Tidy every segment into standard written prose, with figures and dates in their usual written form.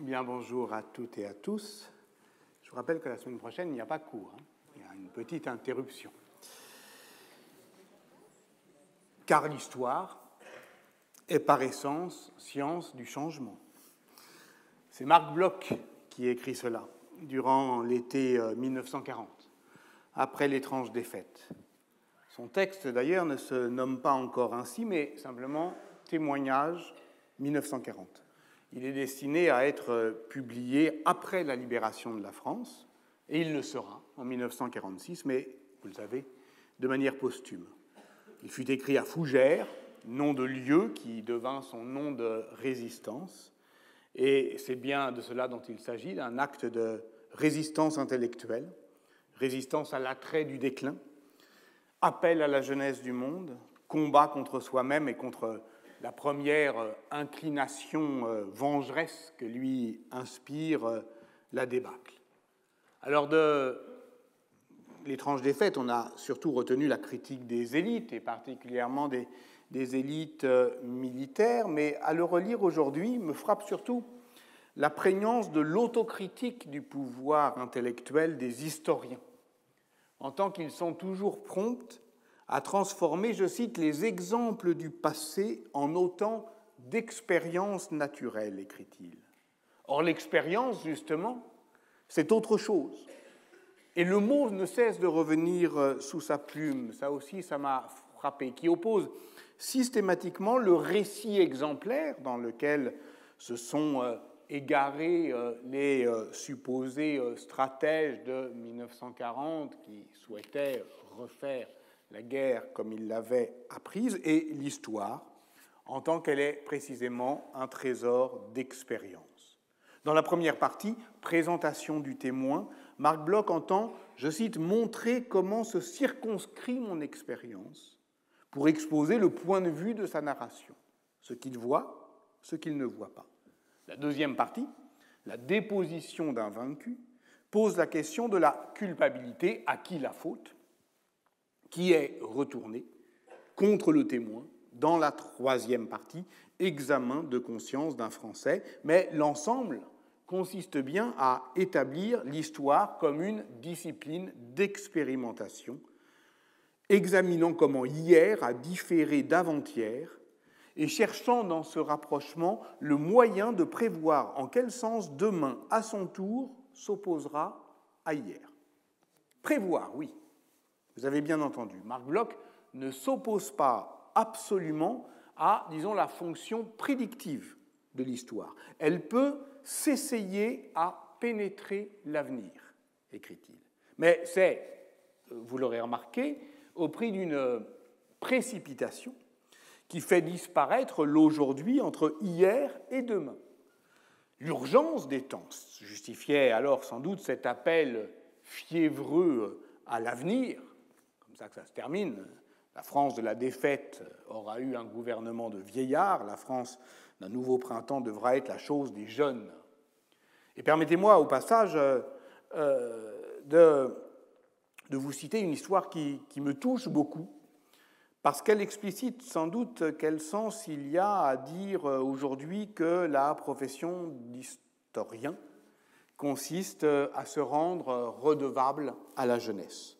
Bien, bonjour à toutes et à tous. Je vous rappelle que la semaine prochaine, il n'y a pas cours. Il y a une petite interruption. Car l'histoire est par essence science du changement. C'est Marc Bloch qui écrit cela durant l'été 1940, après l'étrange défaite. Son texte, d'ailleurs, ne se nomme pas encore ainsi, mais simplement Témoignage 1940. Il est destiné à être publié après la libération de la France, et il le sera en 1946, mais, vous le savez, de manière posthume. Il fut écrit à Fougères, nom de lieu qui devint son nom de résistance, et c'est bien de cela dont il s'agit, d'un acte de résistance intellectuelle, résistance à l'attrait du déclin, appel à la jeunesse du monde, combat contre soi-même et contre la première inclination vengeresse que lui inspire la débâcle. Alors de l'étrange défaite, on a surtout retenu la critique des élites, et particulièrement des élites militaires, mais à le relire aujourd'hui, me frappe surtout la prégnance de l'autocritique du pouvoir intellectuel des historiens, en tant qu'ils sont toujours prompts à transformer, je cite, les exemples du passé en autant d'expériences naturelles, écrit-il. Or, l'expérience, justement, c'est autre chose. Et le mot ne cesse de revenir sous sa plume, ça aussi, ça m'a frappé, qui oppose systématiquement le récit exemplaire dans lequel se sont égarés les supposés stratèges de 1940 qui souhaitaient refaire la guerre comme il l'avait apprise, et l'histoire, en tant qu'elle est précisément un trésor d'expérience. Dans la première partie, présentation du témoin, Marc Bloch entend, je cite, « montrer comment se circonscrit mon expérience pour exposer le point de vue de sa narration, ce qu'il voit, ce qu'il ne voit pas. » La deuxième partie, la déposition d'un vaincu, pose la question de la culpabilité, à qui la faute, qui est retourné contre le témoin dans la troisième partie, examen de conscience d'un Français, mais l'ensemble consiste bien à établir l'histoire comme une discipline d'expérimentation, examinant comment hier a différé d'avant-hier et cherchant dans ce rapprochement le moyen de prévoir en quel sens demain, à son tour, s'opposera à hier. Prévoir, oui. Vous avez bien entendu, Marc Bloch ne s'oppose pas absolument à, disons, la fonction prédictive de l'histoire. Elle peut s'essayer à pénétrer l'avenir, écrit-il. Mais c'est, vous l'aurez remarqué, au prix d'une précipitation qui fait disparaître l'aujourd'hui entre hier et demain. L'urgence des temps justifiait alors sans doute cet appel fiévreux à l'avenir. Comme ça que ça se termine. La France de la défaite aura eu un gouvernement de vieillards. La France d'un nouveau printemps devra être la chose des jeunes. Et permettez-moi au passage de vous citer une histoire qui me touche beaucoup, parce qu'elle explicite sans doute quel sens il y a à dire aujourd'hui que la profession d'historien consiste à se rendre redevable à la jeunesse.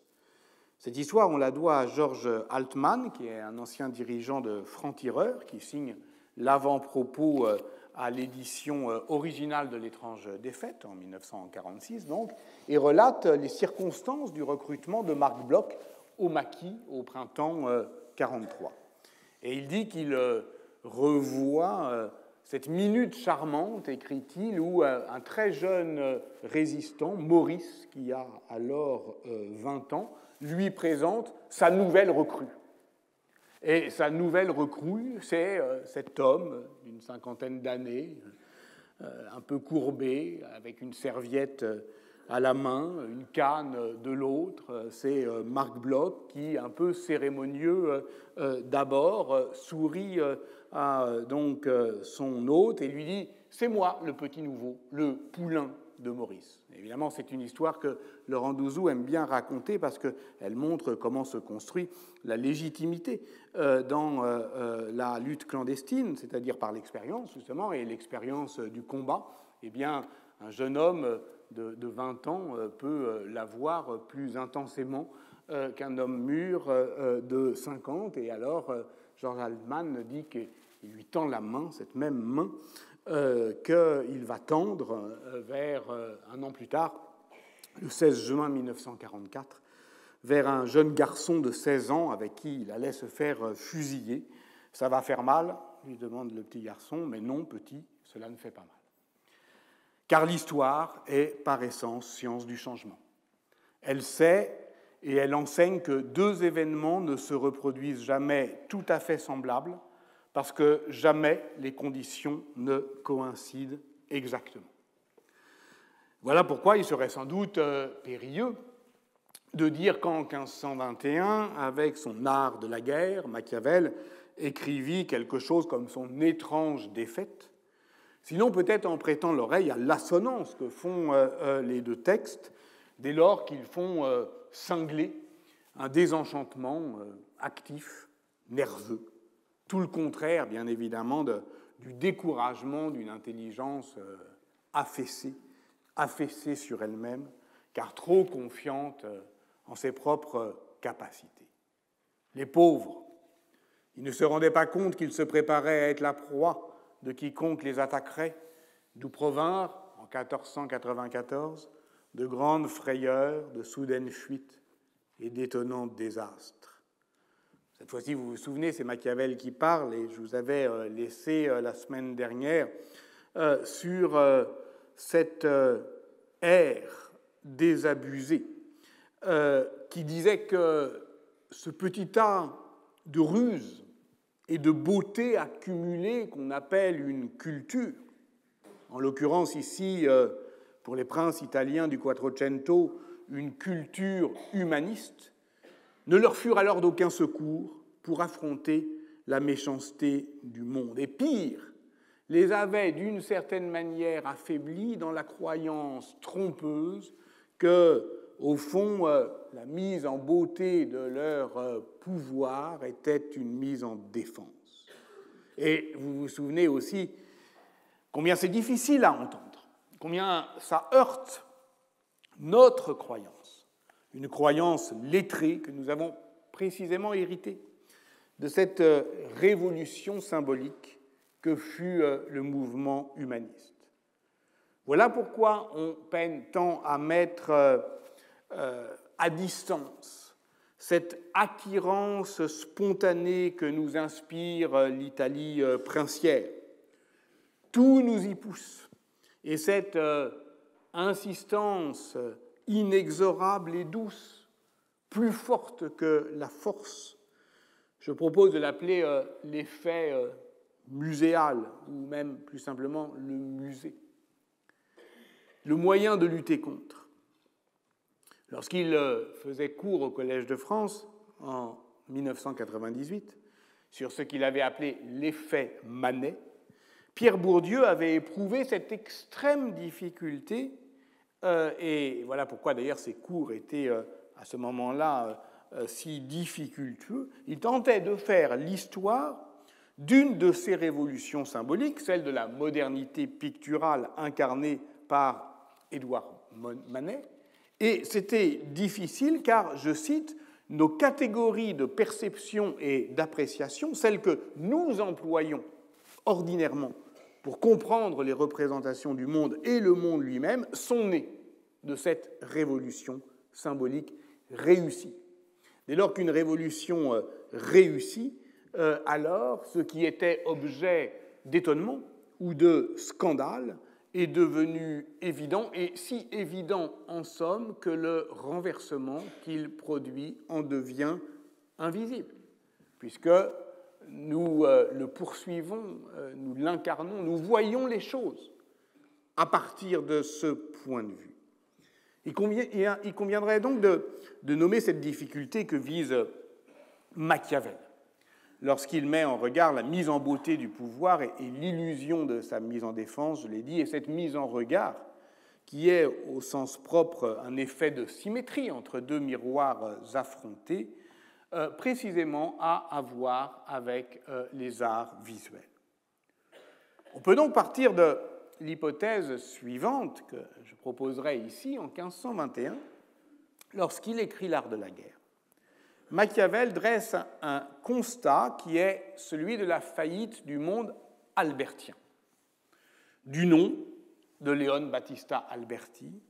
Cette histoire, on la doit à Georges Altman, qui est un ancien dirigeant de Franc-Tireur, qui signe l'avant-propos à l'édition originale de L'étrange défaite, en 1946 donc, et relate les circonstances du recrutement de Marc Bloch au Maquis au printemps 1943. Et il dit qu'il revoit cette minute charmante, écrit-il, où un très jeune résistant, Maurice, qui a alors 20 ans, lui présente sa nouvelle recrue. Et sa nouvelle recrue, c'est cet homme d'une cinquantaine d'années, un peu courbé, avec une serviette à la main, une canne de l'autre. C'est Marc Bloch qui, un peu cérémonieux d'abord, sourit à donc, son hôte et lui dit « C'est moi, le petit nouveau, le poulain de Maurice ». Évidemment, c'est une histoire que Laurent Douzou aime bien raconter parce qu'elle montre comment se construit la légitimité dans la lutte clandestine, c'est-à-dire par l'expérience, justement, et l'expérience du combat. eh bien, un jeune homme de 20 ans peut l'avoir plus intensément qu'un homme mûr de 50. Et alors, George Altman dit qu'il lui tend la main, cette même main, qu'il va tendre vers, un an plus tard, le 16 juin 1944, vers un jeune garçon de 16 ans avec qui il allait se faire fusiller. « Ça va faire mal ?» lui demande le petit garçon. « Mais non, petit, cela ne fait pas mal. » Car l'histoire est, par essence, science du changement. Elle sait et elle enseigne que deux événements ne se reproduisent jamais tout à fait semblables, parce que jamais les conditions ne coïncident exactement. Voilà pourquoi il serait sans doute périlleux de dire qu'en 1521, avec son art de la guerre, Machiavel écrivit quelque chose comme son étrange défaite, sinon peut-être en prêtant l'oreille à l'assonance que font les deux textes, dès lors qu'ils font cingler un désenchantement actif, nerveux, tout le contraire, bien évidemment, du découragement d'une intelligence affaissée sur elle-même, car trop confiante en ses propres capacités. Les pauvres, ils ne se rendaient pas compte qu'ils se préparaient à être la proie de quiconque les attaquerait, d'où provinrent, en 1494, de grandes frayeurs, de soudaines fuites et d'étonnants désastres. Cette fois-ci, vous vous souvenez, c'est Machiavel qui parle, et je vous avais laissé la semaine dernière sur cette ère désabusée qui disait que ce petit tas de ruses et de beauté accumulée qu'on appelle une culture, en l'occurrence ici, pour les princes italiens du Quattrocento, une culture humaniste, ne leur furent alors d'aucun secours pour affronter la méchanceté du monde. Et pire, les avait d'une certaine manière affaiblis dans la croyance trompeuse que, au fond, la mise en beauté de leur pouvoir était une mise en défense. Et vous vous souvenez aussi combien c'est difficile à entendre, combien ça heurte notre croyance, une croyance lettrée que nous avons précisément héritée de cette révolution symbolique que fut le mouvement humaniste. Voilà pourquoi on peine tant à mettre à distance cette attirance spontanée que nous inspire l'Italie princière. Tout nous y pousse, et cette insistance inexorable et douce, plus forte que la force, je propose de l'appeler l'effet muséal, ou même plus simplement le musée. Le moyen de lutter contre. Lorsqu'il faisait cours au Collège de France, en 1998, sur ce qu'il avait appelé l'effet Manet, Pierre Bourdieu avait éprouvé cette extrême difficulté, et voilà pourquoi d'ailleurs ses cours étaient à ce moment-là si difficultueux. Il tentait de faire l'histoire d'une de ces révolutions symboliques, celle de la modernité picturale incarnée par Édouard Manet, et c'était difficile car, je cite, « nos catégories de perception et d'appréciation, celles que nous employons ordinairement pour comprendre les représentations du monde et le monde lui-même, sont nées de cette révolution symbolique réussie. » Dès lors qu'une révolution réussit, alors ce qui était objet d'étonnement ou de scandale est devenu évident, et si évident en somme que le renversement qu'il produit en devient invisible, puisque nous le poursuivons, nous l'incarnons, nous voyons les choses à partir de ce point de vue. Il conviendrait donc de nommer cette difficulté que vise Machiavel lorsqu'il met en regard la mise en beauté du pouvoir et l'illusion de sa mise en défense, je l'ai dit, et cette mise en regard qui est au sens propre un effet de symétrie entre deux miroirs affrontés, précisément à avoir avec les arts visuels. On peut donc partir de l'hypothèse suivante que je proposerai ici en 1521, lorsqu'il écrit L'Art de la guerre. Machiavel dresse un constat qui est celui de la faillite du monde albertien, du nom de Leon Battista Alberti,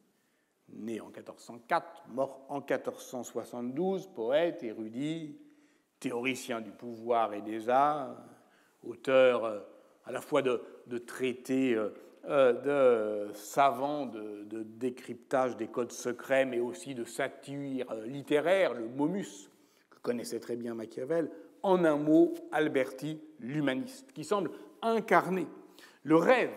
né en 1404, mort en 1472, poète, érudit, théoricien du pouvoir et des arts, auteur à la fois de traités de savants de décryptage des codes secrets, mais aussi de satire littéraire, le momus, que connaissait très bien Machiavel, en un mot, Alberti, l'humaniste, qui semble incarner le rêve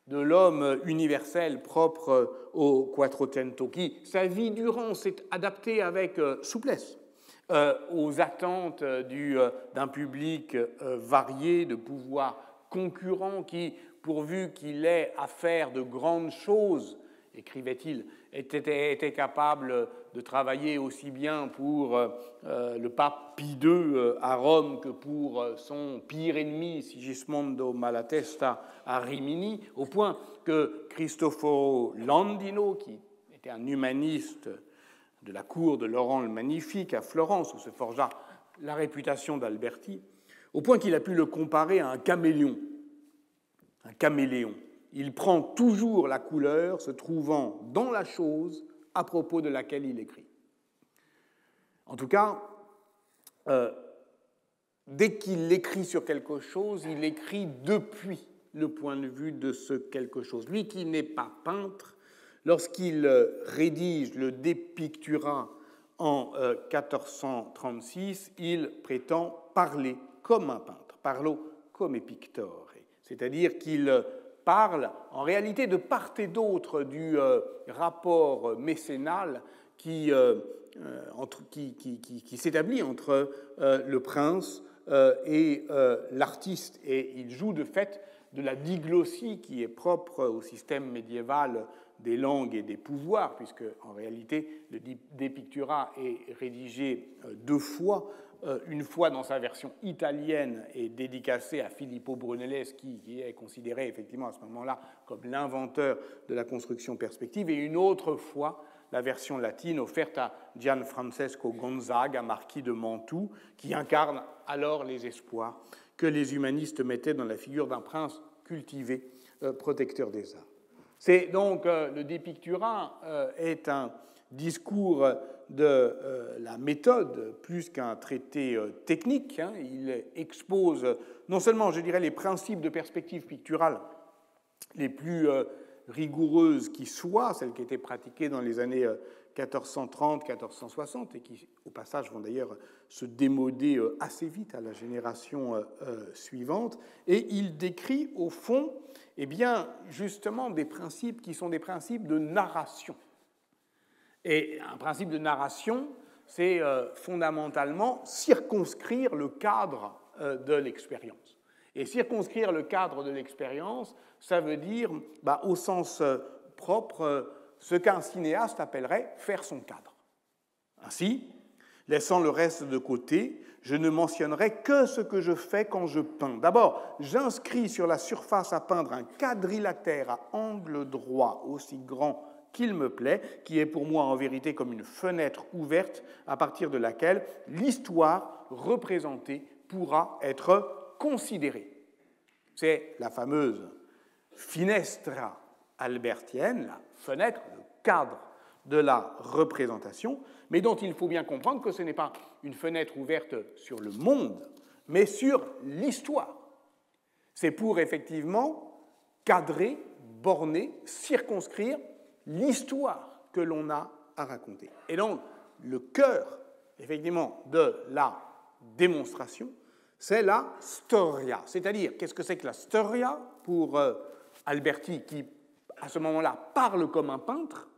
de l'homme universel propre au Quattrocento, qui, sa vie durant, s'est adapté avec souplesse aux attentes d'un public varié, de pouvoirs concurrents qui, pourvu qu'il ait à faire de grandes choses, écrivait-il, était capable de travailler aussi bien pour le pape Pie II à Rome que pour son pire ennemi, Sigismondo Malatesta, à Rimini, au point que Cristoforo Landino, qui était un humaniste de la cour de Laurent le Magnifique à Florence, où se forgea la réputation d'Alberti, au point qu'il a pu le comparer à un caméléon. Un caméléon. Il prend toujours la couleur se trouvant dans la chose à propos de laquelle il écrit. En tout cas, dès qu'il écrit sur quelque chose, il écrit depuis le point de vue de ce quelque chose. Lui qui n'est pas peintre, lorsqu'il rédige le De Pictura en 1436, il prétend parler comme un peintre, parlo come pictore, c'est-à-dire qu'il parle en réalité de part et d'autre du rapport mécénal qui s'établit entre le prince et l'artiste. Et il joue de fait de la diglossie qui est propre au système médiéval des langues et des pouvoirs, puisque en réalité le De Pictura est rédigé deux fois, une fois dans sa version italienne et dédicacée à Filippo Brunelleschi, qui est considéré effectivement à ce moment-là comme l'inventeur de la construction perspective, et une autre fois la version latine offerte à Gianfrancesco Gonzaga, marquis de Mantoue, qui incarne alors les espoirs que les humanistes mettaient dans la figure d'un prince cultivé, protecteur des arts. C'est donc le De Pictura est un discours de la méthode plus qu'un traité technique. Il expose non seulement, je dirais, les principes de perspective picturale les plus rigoureuses qui soient, celles qui étaient pratiquées dans les années 1430-1460 et qui, au passage, vont d'ailleurs se démoder assez vite à la génération suivante. Et il décrit, au fond, eh bien, justement, des principes qui sont des principes de narration. Et un principe de narration, c'est fondamentalement circonscrire le cadre de l'expérience. Et circonscrire le cadre de l'expérience, ça veut dire, au sens propre, ce qu'un cinéaste appellerait faire son cadre. Ainsi, laissant le reste de côté, je ne mentionnerai que ce que je fais quand je peins. D'abord, j'inscris sur la surface à peindre un quadrilatère à angle droit aussi grand qu'il me plaît, qui est pour moi en vérité comme une fenêtre ouverte à partir de laquelle l'histoire représentée pourra être considérée. C'est la fameuse finestra albertienne, la fenêtre, le cadre de la représentation, mais dont il faut bien comprendre que ce n'est pas une fenêtre ouverte sur le monde, mais sur l'histoire. C'est pour effectivement cadrer, borner, circonscrire l'histoire que l'on a à raconter. Et donc, le cœur, effectivement, de la démonstration, c'est la storia. C'est-à-dire, qu'est-ce que c'est que la storia pour Alberti, qui, à ce moment-là, parle comme un peintre,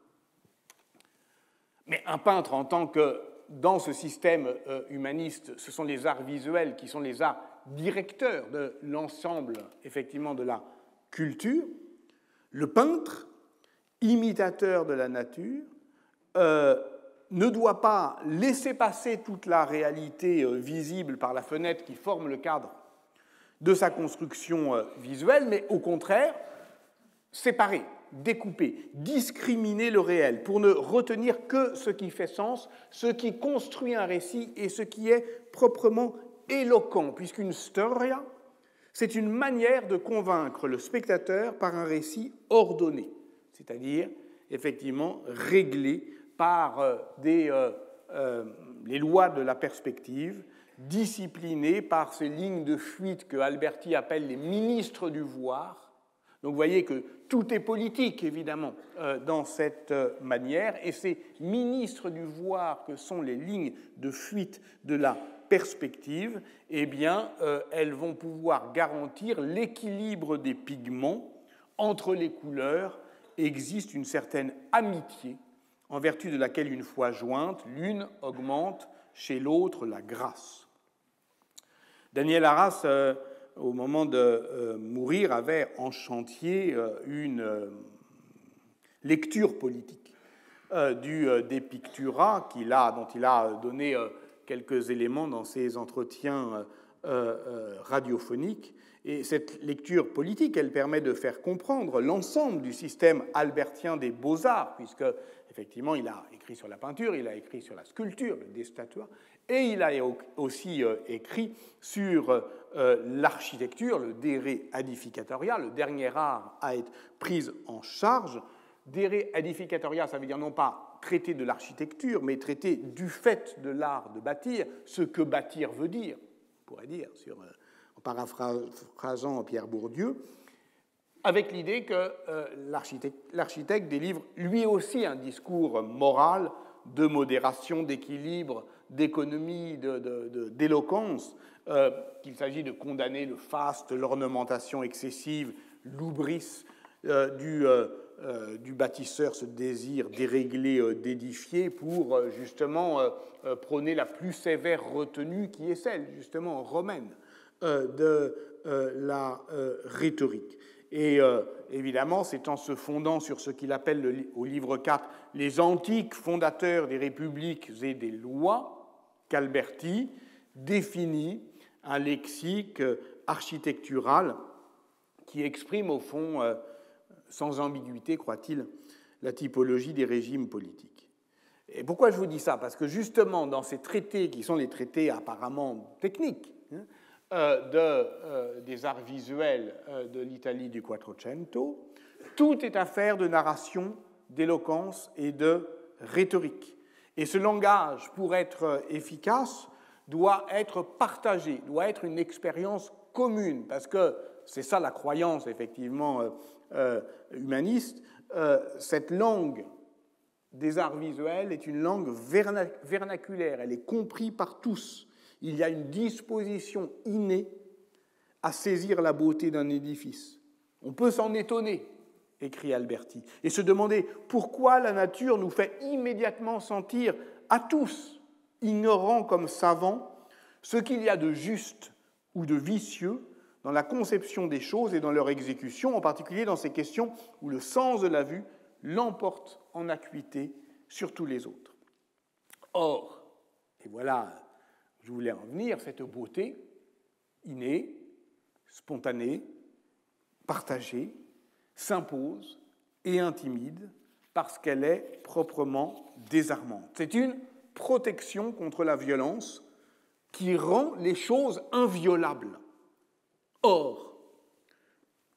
mais un peintre en tant que, dans ce système humaniste, ce sont les arts visuels qui sont les arts directeurs de l'ensemble, effectivement, de la culture. Le peintre, imitateur de la nature, ne doit pas laisser passer toute la réalité visible par la fenêtre qui forme le cadre de sa construction visuelle, mais au contraire, séparer, découper, discriminer le réel, pour ne retenir que ce qui fait sens, ce qui construit un récit et ce qui est proprement éloquent, puisqu'une storia, c'est une manière de convaincre le spectateur par un récit ordonné, c'est-à-dire effectivement réglé par les lois de la perspective, discipliné par ces lignes de fuite que Alberti appelle les ministres du voir. Donc vous voyez que tout est politique, évidemment, dans cette manière, et ces ministres du voir que sont les lignes de fuite de la perspective, eh bien, elles vont pouvoir garantir l'équilibre des pigments. Entre les couleurs existe une certaine amitié, en vertu de laquelle, une fois jointes, l'une augmente chez l'autre la grâce. Daniel Arras, au moment de mourir, avait en chantier une lecture politique des Pictura, dont il a donné quelques éléments dans ses entretiens radiophoniques. Et cette lecture politique, elle permet de faire comprendre l'ensemble du système albertien des beaux-arts, puisque, effectivement, il a écrit sur la peinture, il a écrit sur la sculpture, le De Statua, et il a aussi écrit sur l'architecture, le De Re Edificatoria, le dernier art à être pris en charge. De Re Edificatoria, ça veut dire non pas traiter de l'architecture, mais traiter du fait de l'art de bâtir, ce que bâtir veut dire, on pourrait dire, en paraphrasant Pierre Bourdieu, avec l'idée que l'architecte délivre lui aussi un discours moral de modération, d'équilibre, d'économie, d'éloquence, qu'il s'agit de condamner le faste, l'ornementation excessive, l'oubris du bâtisseur, ce désir déréglé d'édifier, pour justement prôner la plus sévère retenue qui est celle, justement, romaine de la rhétorique. Et évidemment, c'est en se fondant sur ce qu'il appelle au livre 4 les antiques fondateurs des républiques et des lois qu'Alberti définit un lexique architectural qui exprime au fond, sans ambiguïté, croit-il, la typologie des régimes politiques. Et pourquoi je vous dis ça? Parce que justement, dans ces traités, qui sont les traités apparemment techniques, des arts visuels de l'Italie du Quattrocento, tout est affaire de narration, d'éloquence et de rhétorique. Et ce langage, pour être efficace, doit être partagé, doit être une expérience commune, parce que c'est ça la croyance, effectivement, humaniste. Cette langue des arts visuels est une langue vernaculaire, elle est comprise par tous. Il y a une disposition innée à saisir la beauté d'un édifice. On peut s'en étonner, écrit Alberti, et se demander pourquoi la nature nous fait immédiatement sentir à tous, ignorants comme savants, ce qu'il y a de juste ou de vicieux dans la conception des choses et dans leur exécution, en particulier dans ces questions où le sens de la vue l'emporte en acuité sur tous les autres. Or, et voilà, je voulais en venir, cette beauté innée, spontanée, partagée, s'impose et intimide parce qu'elle est proprement désarmante. C'est une protection contre la violence qui rend les choses inviolables. Or,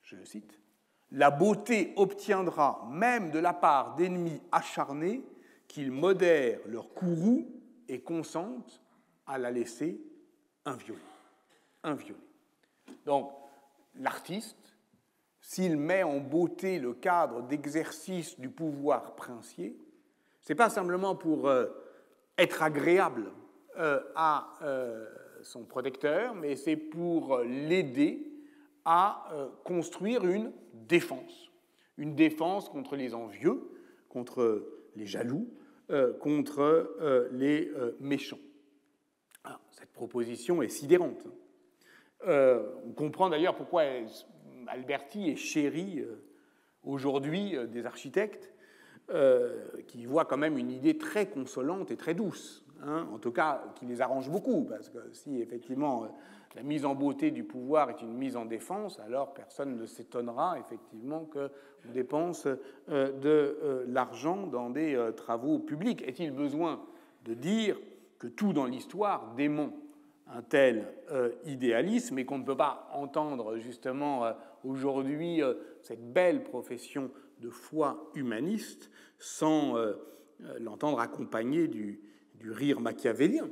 je le cite, « La beauté obtiendra même de la part d'ennemis acharnés qu'ils modèrent leur courroux et consentent à la laisser inviolée. » Donc, l'artiste, s'il met en beauté le cadre d'exercice du pouvoir princier, ce n'est pas simplement pour être agréable à son protecteur, mais c'est pour l'aider à construire une défense contre les envieux, contre les jaloux, contre les méchants. Alors, cette proposition est sidérante. On comprend d'ailleurs pourquoi Alberti est chéri aujourd'hui des architectes, qui voient quand même une idée très consolante et très douce hein, en tout cas qui les arrange beaucoup, parce que si effectivement la mise en beauté du pouvoir est une mise en défense, alors personne ne s'étonnera effectivement qu'on dépense de l'argent dans des travaux publics. Est-il besoin de dire que tout dans l'histoire dément un tel idéalisme et qu'on ne peut pas entendre justement aujourd'hui cette belle profession de foi humaniste sans l'entendre accompagné du rire machiavélien,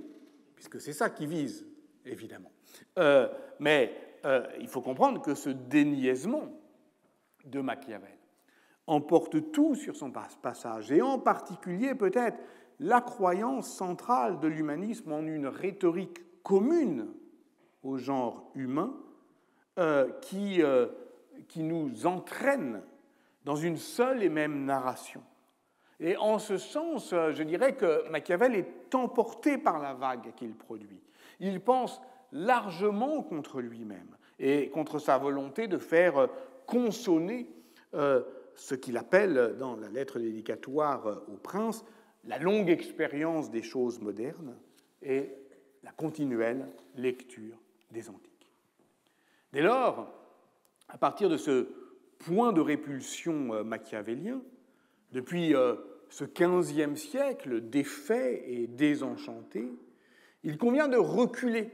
puisque c'est ça qui vise, évidemment. Mais il faut comprendre que ce déniaisement de Machiavel emporte tout sur son passage, et en particulier peut-être la croyance centrale de l'humanisme en une rhétorique commune au genre humain qui nous entraîne dans une seule et même narration. Et en ce sens, je dirais que Machiavel est emporté par la vague qu'il produit. Il pense largement contre lui-même et contre sa volonté de faire consonner ce qu'il appelle, dans la lettre dédicatoire au prince, la longue expérience des choses modernes et la continuelle lecture des antiques. Dès lors, à partir de ce point de répulsion machiavélien, depuis ce XVe siècle défait et désenchanté, il convient de reculer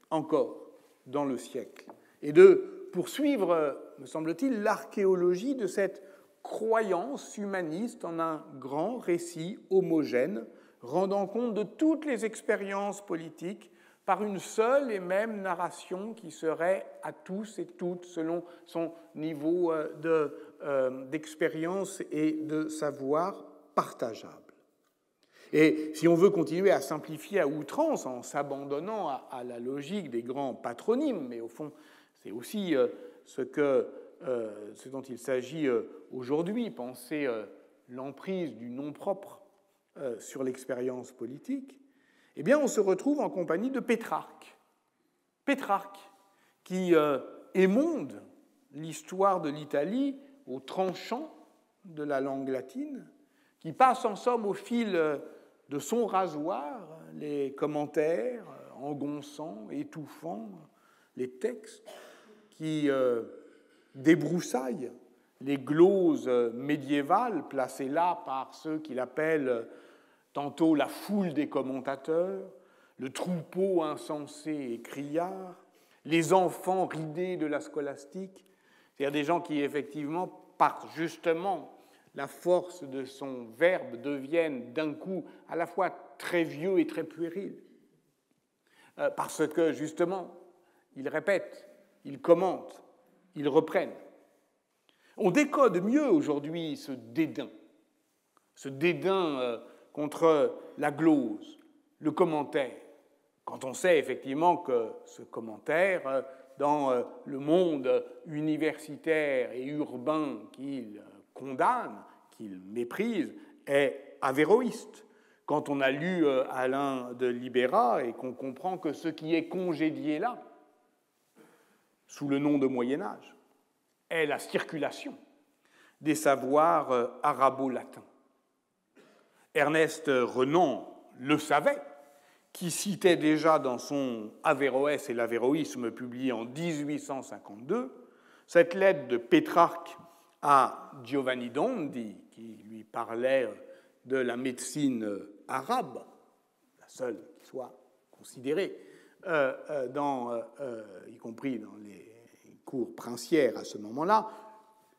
encore dans le siècle et de poursuivre, me semble-t-il, l'archéologie de cette croyance humaniste en un grand récit homogène, rendant compte de toutes les expériences politiques par une seule et même narration qui serait à tous et toutes, selon son niveau d'expérience et de savoir, partageable. Et si on veut continuer à simplifier à outrance en s'abandonnant à la logique des grands patronymes, mais au fond, c'est aussi ce dont il s'agit aujourd'hui, penser l'emprise du nom propre sur l'expérience politique, eh bien, on se retrouve en compagnie de Pétrarque. Pétrarque, qui émonde l'histoire de l'Italie au tranchant de la langue latine, qui passe en somme au fil de son rasoir les commentaires engonçants, étouffants, les textes, qui débroussaille les gloses médiévales placées là par ceux qu'il appelle tantôt la foule des commentateurs, le troupeau insensé et criard, les enfants ridés de la scolastique, c'est-à-dire des gens qui, effectivement, par justement la force de son verbe, deviennent d'un coup à la fois très vieux et très puérils, parce que, justement, ils répètent, ils commentent, ils reprennent. On décode mieux aujourd'hui ce dédain contre la glose, le commentaire, quand on sait effectivement que ce commentaire, dans le monde universitaire et urbain qu'il condamne, qu'il méprise, est avéroïste. Quand on a lu Alain de Libera et qu'on comprend que ce qui est congédié là, sous le nom de Moyen-Âge, est la circulation des savoirs arabo-latins. Ernest Renan le savait, qui citait déjà dans son Averroès et l'Avéroïsme, publié en 1852, cette lettre de Pétrarque à Giovanni Dondi, qui lui parlait de la médecine arabe, la seule qui soit considérée, y compris dans les cours princières à ce moment-là,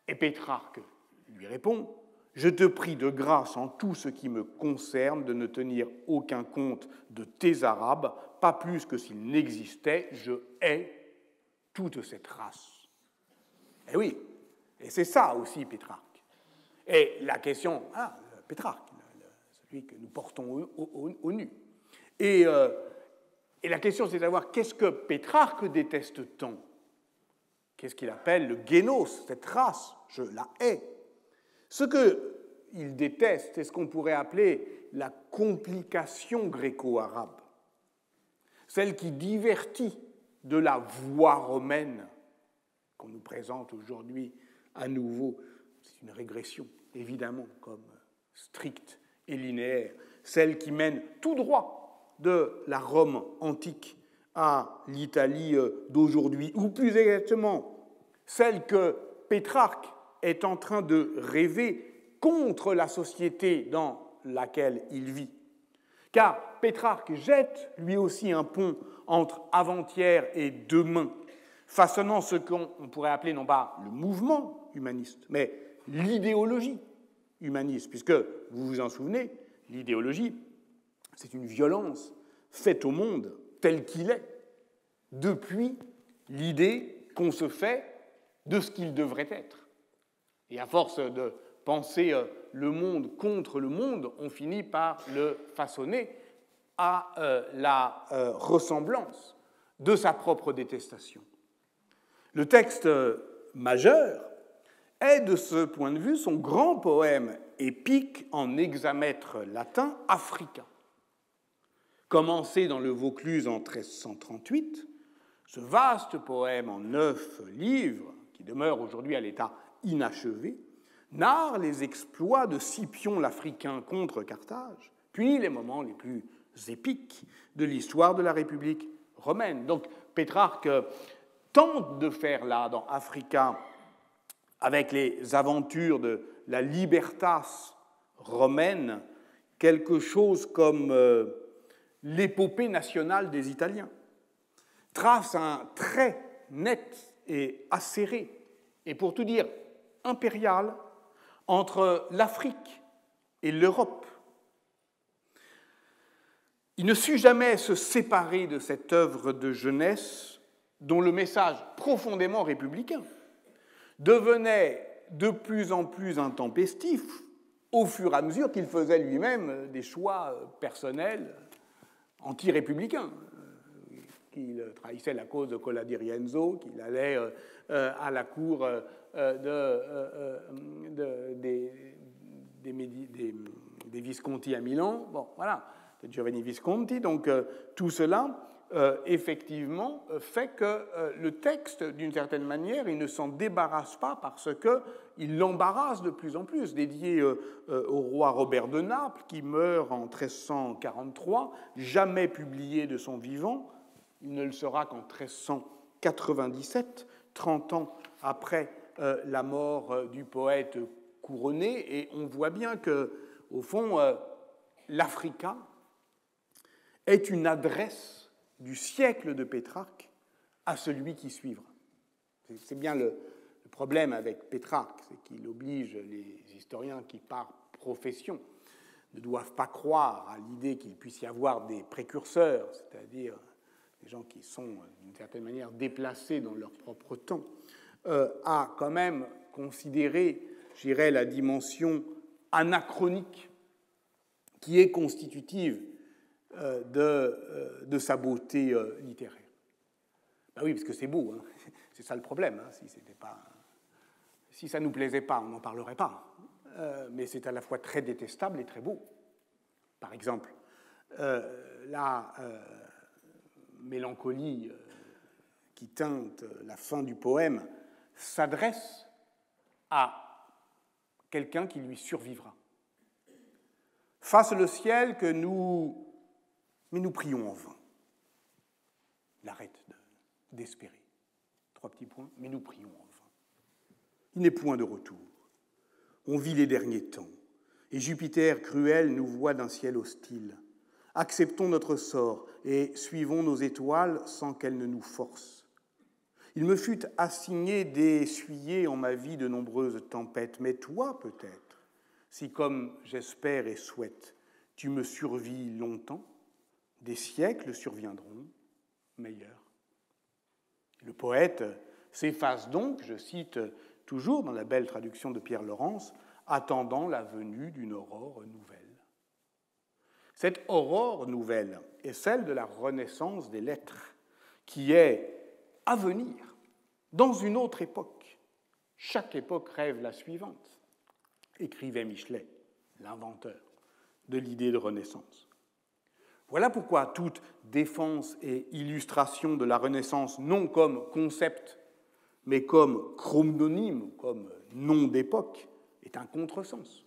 et Pétrarque lui répond « Je te prie de grâce en tout ce qui me concerne de ne tenir aucun compte de tes Arabes, pas plus que s'ils n'existaient, je hais toute cette race. » Eh oui, et c'est ça aussi Pétrarque. Et la question, Pétrarque, celui que nous portons au nu. Et la question, c'est de savoir qu'est-ce que Pétrarque déteste tant? Qu'est-ce qu'il appelle le génos, cette race? Je la hais. Ce qu'il déteste, c'est ce qu'on pourrait appeler la complication gréco-arabe, celle qui divertit de la voie romaine qu'on nous présente aujourd'hui à nouveau. C'est une régression, évidemment, comme stricte et linéaire, celle qui mène tout droit de la Rome antique à l'Italie d'aujourd'hui, ou plus exactement celle que Pétrarque est en train de rêver contre la société dans laquelle il vit. Car Pétrarque jette lui aussi un pont entre avant-hier et demain, façonnant ce qu'on pourrait appeler non pas le mouvement humaniste, mais l'idéologie humaniste, puisque, vous vous en souvenez, l'idéologie, c'est une violence faite au monde tel qu'il est, depuis l'idée qu'on se fait de ce qu'il devrait être. Et à force de penser le monde contre le monde, on finit par le façonner à la ressemblance de sa propre détestation. Le texte majeur est, de ce point de vue, son grand poème épique en hexamètre latin africain. Commencé dans le Vaucluse en 1338, ce vaste poème en 9 livres, qui demeure aujourd'hui à l'état inachevé, narre les exploits de Scipion l'Africain contre Carthage, puis les moments les plus épiques de l'histoire de la République romaine. Donc Pétrarque tente de faire là, dans Africa, avec les aventures de la libertas romaine, quelque chose comme l'épopée nationale des Italiens. Trace un trait net et acéré, et pour tout dire impérial, entre l'Afrique et l'Europe. Il ne sut jamais se séparer de cette œuvre de jeunesse dont le message profondément républicain devenait de plus en plus intempestif au fur et à mesure qu'il faisait lui-même des choix personnels anti-républicains, qu'il trahissait la cause de Cola di Rienzo, qu'il allait à la cour des Visconti à Milan. Bon, voilà, de Giovanni Visconti. Donc, tout cela, effectivement, fait que le texte, d'une certaine manière, il ne s'en débarrasse pas parce qu'il l'embarrasse de plus en plus. Dédié au roi Robert de Naples, qui meurt en 1343, jamais publié de son vivant. Il ne le sera qu'en 1397, 30 ans après la mort du poète couronné, et on voit bien que, au fond, l'Africa est une adresse du siècle de Pétrarque à celui qui suivra. C'est bien le problème avec Pétrarque, c'est qu'il oblige les historiens qui, par profession, ne doivent pas croire à l'idée qu'il puisse y avoir des précurseurs, c'est-à-dire des gens qui sont, d'une certaine manière, déplacés dans leur propre temps, à quand même considérer, je dirais, la dimension anachronique qui est constitutive de sa beauté littéraire. Ben oui, parce que c'est beau, hein. C'est ça le problème. Hein. Si ça ne nous plaisait pas, on n'en parlerait pas. Mais c'est à la fois très détestable et très beau. Par exemple, la mélancolie qui teinte la fin du poème s'adresse à quelqu'un qui lui survivra. Fasse le ciel que mais nous prions en vain. Il arrête d'espérer. 3 petits points, mais nous prions en vain. Il n'est point de retour. On vit les derniers temps, et Jupiter cruel nous voit d'un ciel hostile. Acceptons notre sort et suivons nos étoiles sans qu'elles ne nous forcent. Il me fut assigné d'essuyer en ma vie de nombreuses tempêtes, mais toi, peut-être, si comme j'espère et souhaite, tu me survis longtemps, des siècles surviendront meilleurs. Le poète s'efface donc, je cite toujours dans la belle traduction de Pierre Laurence, attendant la venue d'une aurore nouvelle. Cette aurore nouvelle est celle de la renaissance des lettres, qui est à venir dans une autre époque. Chaque époque rêve la suivante, écrivait Michelet, l'inventeur de l'idée de renaissance. Voilà pourquoi toute défense et illustration de la Renaissance, non comme concept, mais comme chrononyme, comme nom d'époque, est un contresens.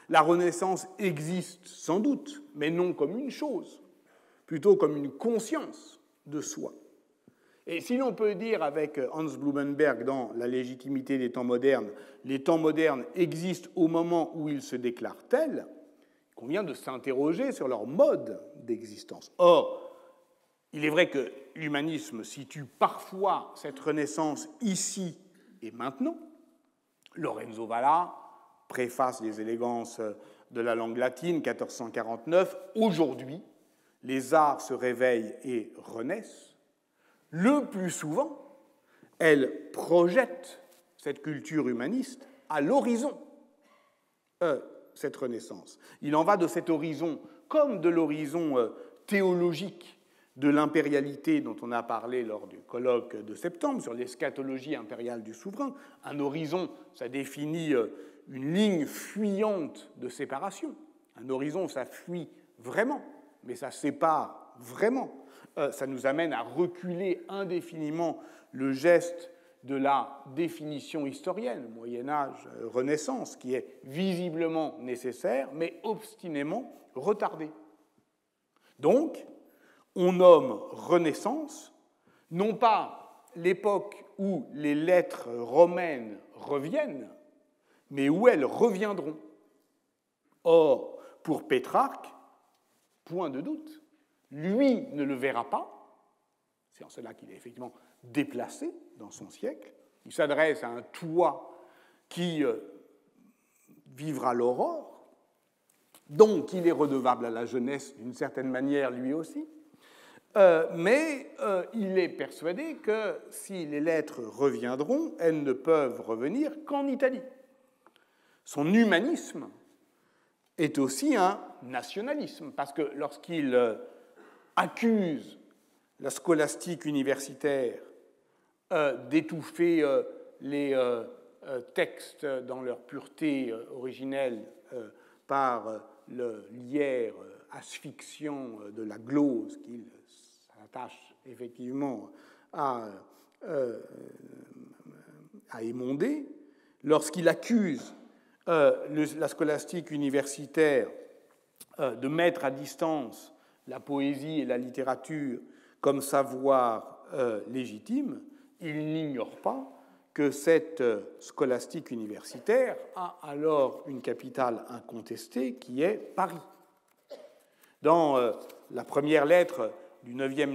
La Renaissance existe sans doute, mais non comme une chose, plutôt comme une conscience de soi. Et si l'on peut dire avec Hans Blumenberg dans La légitimité des temps modernes, les temps modernes existent au moment où ils se déclarent tels, il convient de s'interroger sur leur mode d'existence. Or, il est vrai que l'humanisme situe parfois cette renaissance ici et maintenant. Lorenzo Valla, préface des élégances de la langue latine, 1449, aujourd'hui, les arts se réveillent et renaissent. Le plus souvent, elle projette cette culture humaniste à l'horizon, cette renaissance. Il en va de cet horizon comme de l'horizon théologique de l'impérialité dont on a parlé lors du colloque de septembre sur l'eschatologie impériale du souverain. Un horizon, ça définit une ligne fuyante de séparation. Un horizon, ça fuit vraiment, mais ça sépare vraiment. Ça nous amène à reculer indéfiniment le geste de la définition historienne, Moyen-Âge, Renaissance, qui est visiblement nécessaire, mais obstinément retardé. Donc, on nomme Renaissance, non pas l'époque où les lettres romaines reviennent, mais où elles reviendront. Or, pour Pétrarque, point de doute, lui ne le verra pas, c'est en cela qu'il est effectivement déplacé dans son siècle, il s'adresse à un toi qui vivra l'aurore, donc il est redevable à la jeunesse d'une certaine manière lui aussi, mais il est persuadé que si les lettres reviendront, elles ne peuvent revenir qu'en Italie. Son humanisme est aussi un nationalisme, parce que lorsqu'il accuse la scolastique universitaire d'étouffer les textes dans leur pureté originelle par l'hier asphyxiant de la glose qu'il s'attache effectivement à émonder, lorsqu'il accuse la scolastique universitaire de mettre à distance la poésie et la littérature comme savoir légitime, il n'ignore pas que cette scolastique universitaire a alors une capitale incontestée qui est Paris. Dans la première lettre du 9e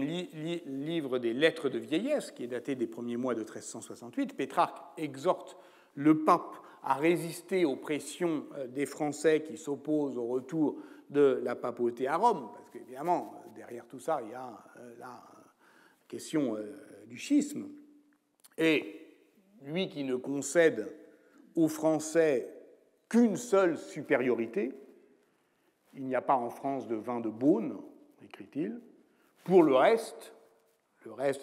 livre des Lettres de vieillesse, qui est daté des premiers mois de 1368, Pétrarque exhorte le pape à résister aux pressions des Français qui s'opposent au retour de la papauté à Rome, parce qu'évidemment, derrière tout ça, il y a la question du schisme. Et lui qui ne concède aux Français qu'une seule supériorité, il n'y a pas en France de vin de Beaune, écrit-il. Pour le reste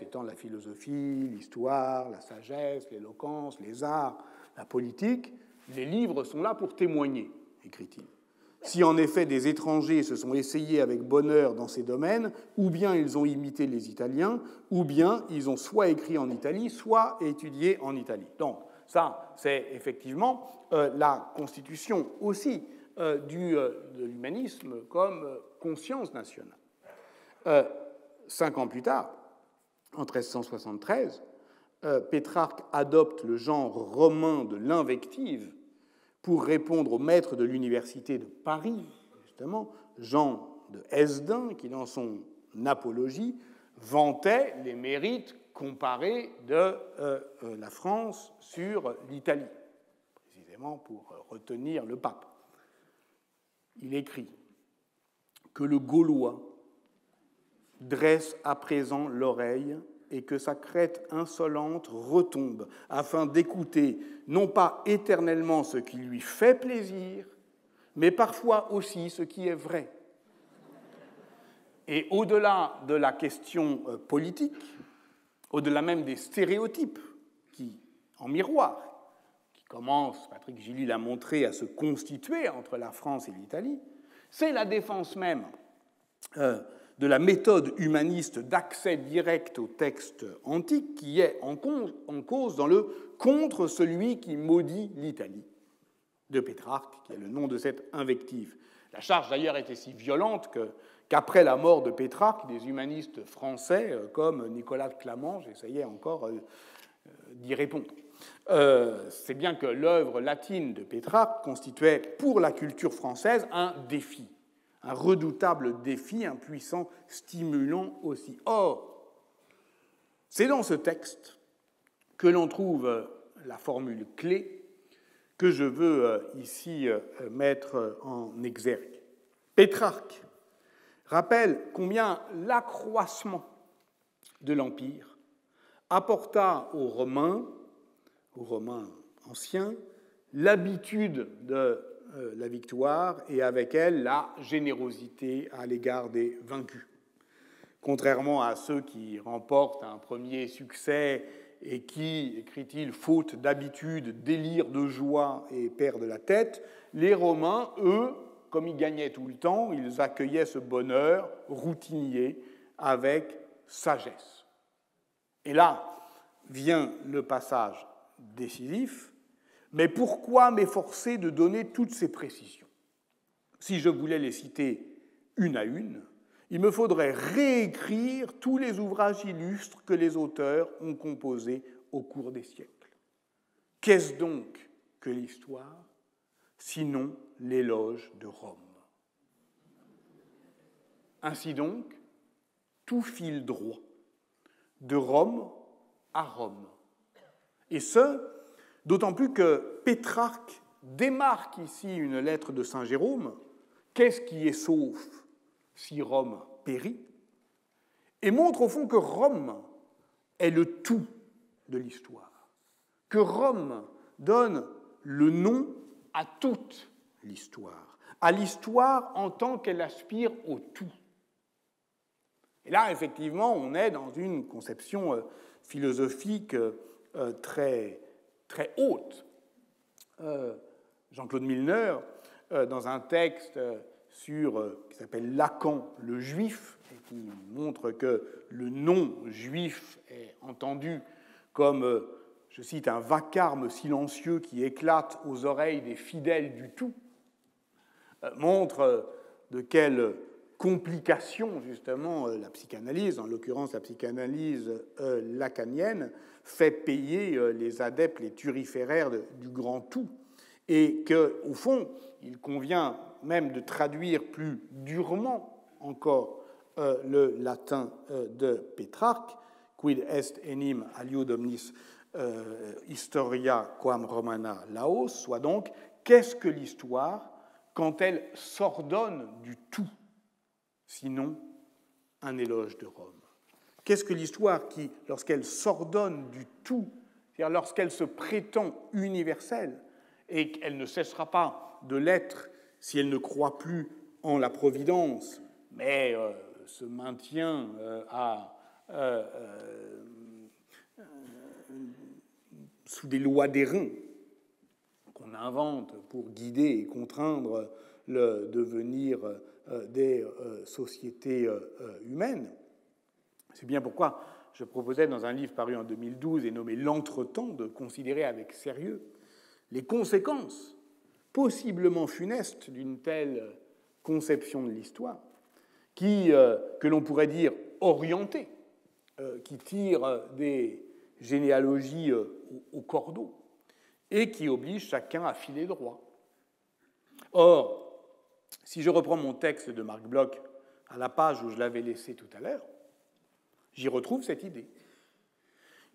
étant la philosophie, l'histoire, la sagesse, l'éloquence, les arts, la politique, les livres sont là pour témoigner, écrit-il. Si en effet des étrangers se sont essayés avec bonheur dans ces domaines, ou bien ils ont imité les Italiens, ou bien ils ont soit écrit en Italie, soit étudié en Italie. Donc ça, c'est effectivement la constitution aussi de l'humanisme comme conscience nationale. 5 ans plus tard, en 1373, Pétrarque adopte le genre romain de l'invective pour répondre au maître de l'université de Paris, justement, Jean de Hesdin, qui, dans son apologie, vantait les mérites comparés de la France sur l'Italie, précisément pour retenir le pape. Il écrit que le Gaulois dresse à présent l'oreille et que sa crête insolente retombe, afin d'écouter non pas éternellement ce qui lui fait plaisir, mais parfois aussi ce qui est vrai. Et au-delà de la question politique, au-delà même des stéréotypes qui, en miroir, qui commencent, Patrick Gilly l'a montré, à se constituer entre la France et l'Italie, c'est la défense même de la méthode humaniste d'accès direct au texte antique qui est en cause dans le « Contre celui qui maudit l'Italie » de Pétrarque, qui est le nom de cette invective. La charge d'ailleurs était si violente qu'après la mort de Pétrarque, des humanistes français comme Nicolas de Clamange essayaient encore d'y répondre. C'est bien que l'œuvre latine de Pétrarque constituait pour la culture française un défi, un redoutable défi, un puissant stimulant aussi. Or, c'est dans ce texte que l'on trouve la formule clé que je veux ici mettre en exergue. Pétrarque rappelle combien l'accroissement de l'Empire apporta aux Romains anciens, l'habitude de la victoire et avec elle la générosité à l'égard des vaincus. Contrairement à ceux qui remportent un premier succès et qui, écrit-il, faute d'habitude, délirent de joie et perdent la tête, les Romains, eux, comme ils gagnaient tout le temps, ils accueillaient ce bonheur routinier avec sagesse. Et là vient le passage décisif, mais pourquoi m'efforcer de donner toutes ces précisions? Si je voulais les citer une à une, il me faudrait réécrire tous les ouvrages illustres que les auteurs ont composés au cours des siècles. Qu'est-ce donc que l'histoire, sinon l'éloge de Rome? Ainsi donc, tout file droit, de Rome à Rome. Et ce, d'autant plus que Pétrarque démarque ici une lettre de Saint Jérôme. Qu'est-ce qui est sauf si Rome périt? Et montre au fond que Rome est le tout de l'histoire, que Rome donne le nom à toute l'histoire, à l'histoire en tant qu'elle aspire au tout. Et là, effectivement, on est dans une conception philosophique très, très haute. Jean-Claude Milner, dans un texte qui s'appelle Lacan, le juif, et qui montre que le nom juif est entendu comme, je cite, un vacarme silencieux qui éclate aux oreilles des fidèles du tout, montre de quelle complication, justement, la psychanalyse, en l'occurrence la psychanalyse lacanienne, fait payer les adeptes, les turiféraires du grand tout, et qu'au fond, il convient même de traduire plus durement encore le latin de Pétrarque, quid est enim aliud omnis historia quam romana laos, soit donc, qu'est-ce que l'histoire quand elle s'ordonne du tout, sinon un éloge de Rome? Qu'est-ce que l'histoire qui, lorsqu'elle s'ordonne du tout, c'est-à-dire lorsqu'elle se prétend universelle, et qu'elle ne cessera pas de l'être si elle ne croit plus en la providence, mais se maintient sous des lois d'airain qu'on invente pour guider et contraindre le devenir des sociétés humaines. C'est bien pourquoi je proposais dans un livre paru en 2012 et nommé L'Entretemps de considérer avec sérieux les conséquences possiblement funestes d'une telle conception de l'histoire, que l'on pourrait dire orientée, qui tire des généalogies au cordeau et qui oblige chacun à filer droit. Or, si je reprends mon texte de Marc Bloch à la page où je l'avais laissé tout à l'heure, j'y retrouve cette idée.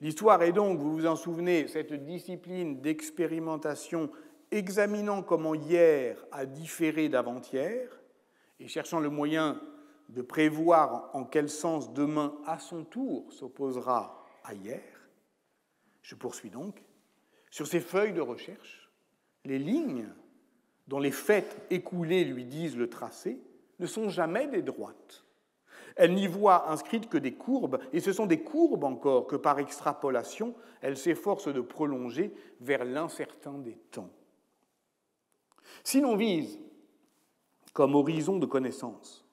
L'histoire est donc, vous vous en souvenez, cette discipline d'expérimentation examinant comment hier a différé d'avant-hier et cherchant le moyen de prévoir en quel sens demain, à son tour, s'opposera à hier. Je poursuis donc. Sur ces feuilles de recherche, les lignes dont les faits écoulés lui disent le tracé ne sont jamais des droites. Elle n'y voit inscrites que des courbes, et ce sont des courbes encore que, par extrapolation, elle s'efforce de prolonger vers l'incertain des temps. Si l'on vise comme horizon de connaissance,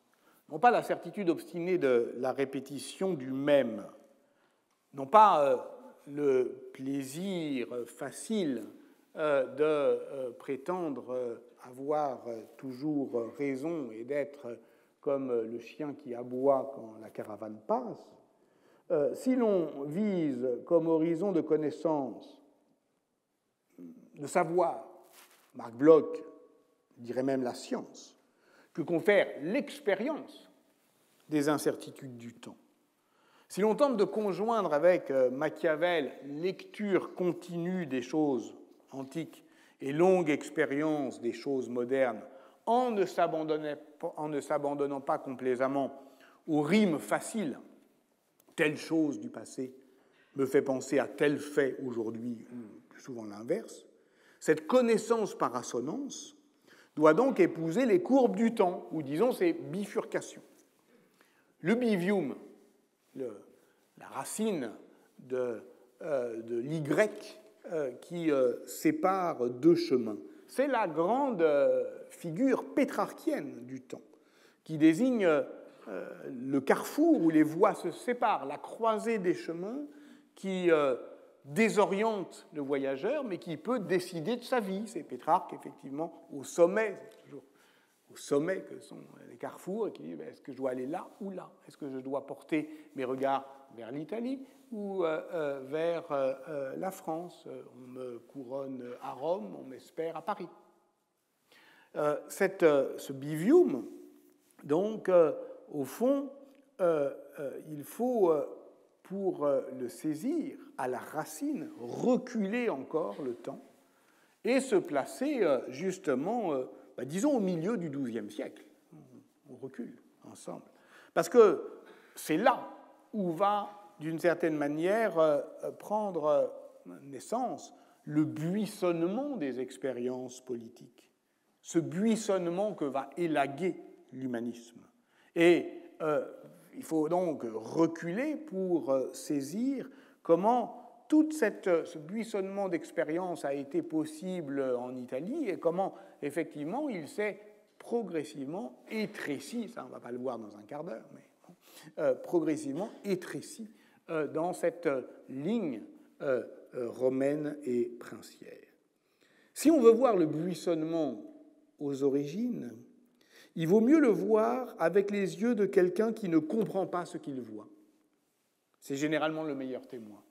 non pas la certitude obstinée de la répétition du même, non pas le plaisir facile de prétendre avoir toujours raison et d'être comme le chien qui aboie quand la caravane passe, si l'on vise comme horizon de connaissance, de savoir, Marc Bloch dirait même la science, que confère l'expérience des incertitudes du temps, si l'on tente de conjoindre avec Machiavel lecture continue des choses antiques et longue expérience des choses modernes, en ne s'abandonnant pas complaisamment aux rimes faciles, telle chose du passé me fait penser à tel fait aujourd'hui, ou plus souvent l'inverse, cette connaissance par assonance doit donc épouser les courbes du temps, ou disons ces bifurcations. Le bivium, la racine de l'Y qui sépare deux chemins, c'est la grande figure pétrarchienne du temps, qui désigne le carrefour où les voies se séparent, la croisée des chemins qui désoriente le voyageur, mais qui peut décider de sa vie. C'est Pétrarque, effectivement, au sommet, c'est toujours au sommet que sont les carrefours, et qui dit est-ce que je dois aller là ou là? Est-ce que je dois porter mes regards vers l'Italie ou vers la France? On me couronne à Rome, on m'espère à Paris. Ce bivium, donc, au fond, il faut, pour le saisir à la racine, reculer encore le temps et se placer justement, disons, au milieu du XIIe siècle. On recule ensemble. Parce que c'est là où va, d'une certaine manière, prendre naissance le buissonnement des expériences politiques, ce buissonnement que va élaguer l'humanisme. Et il faut donc reculer pour saisir comment tout ce buissonnement d'expériences a été possible en Italie et comment, effectivement, il s'est progressivement étréci, ça on ne va pas le voir dans un quart d'heure, mais progressivement étréci dans cette ligne romaine et princière. Si on veut voir le buissonnement aux origines, il vaut mieux le voir avec les yeux de quelqu'un qui ne comprend pas ce qu'il voit. C'est généralement le meilleur témoin.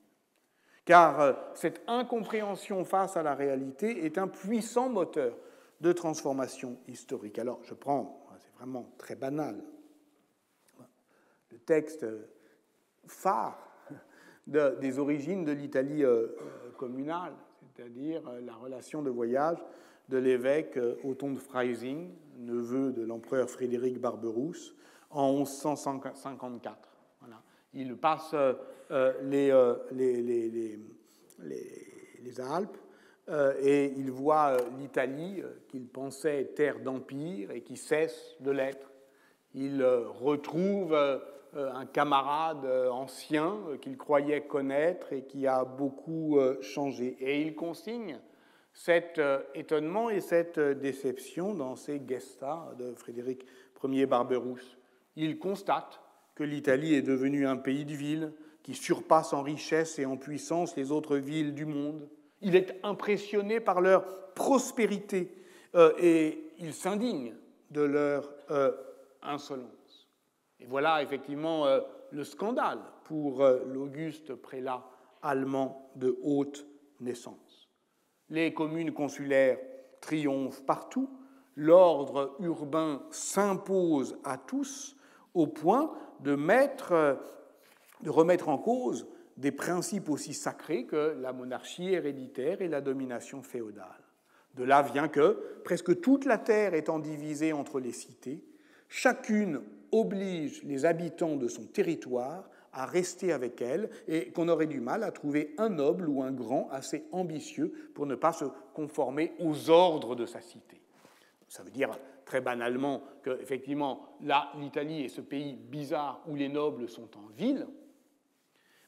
Car cette incompréhension face à la réalité est un puissant moteur de transformation historique. Alors, je prends, c'est vraiment très banal, le texte phare des origines de l'Italie communale, c'est-à-dire la relation de voyage de l'évêque Othon de Freising, neveu de l'empereur Frédéric Barberousse, en 1154. Voilà. Il passe les Alpes et il voit l'Italie qu'il pensait terre d'empire et qui cesse de l'être. Il retrouve un camarade ancien qu'il croyait connaître et qui a beaucoup changé. Et il consigne cet étonnement et cette déception dans ses Gesta de Frédéric Ier Barberousse. Il constate que l'Italie est devenue un pays de villes qui surpasse en richesse et en puissance les autres villes du monde. Il est impressionné par leur prospérité et il s'indigne de leur insolence. Et voilà effectivement le scandale pour l'auguste prélat allemand de haute naissance. Les communes consulaires triomphent partout, l'ordre urbain s'impose à tous au point de remettre en cause des principes aussi sacrés que la monarchie héréditaire et la domination féodale. De là vient que, presque toute la terre étant divisée entre les cités, chacune oblige les habitants de son territoire à rester avec elle et qu'on aurait du mal à trouver un noble ou un grand assez ambitieux pour ne pas se conformer aux ordres de sa cité. Ça veut dire très banalement qu'effectivement, là, l'Italie est ce pays bizarre où les nobles sont en ville,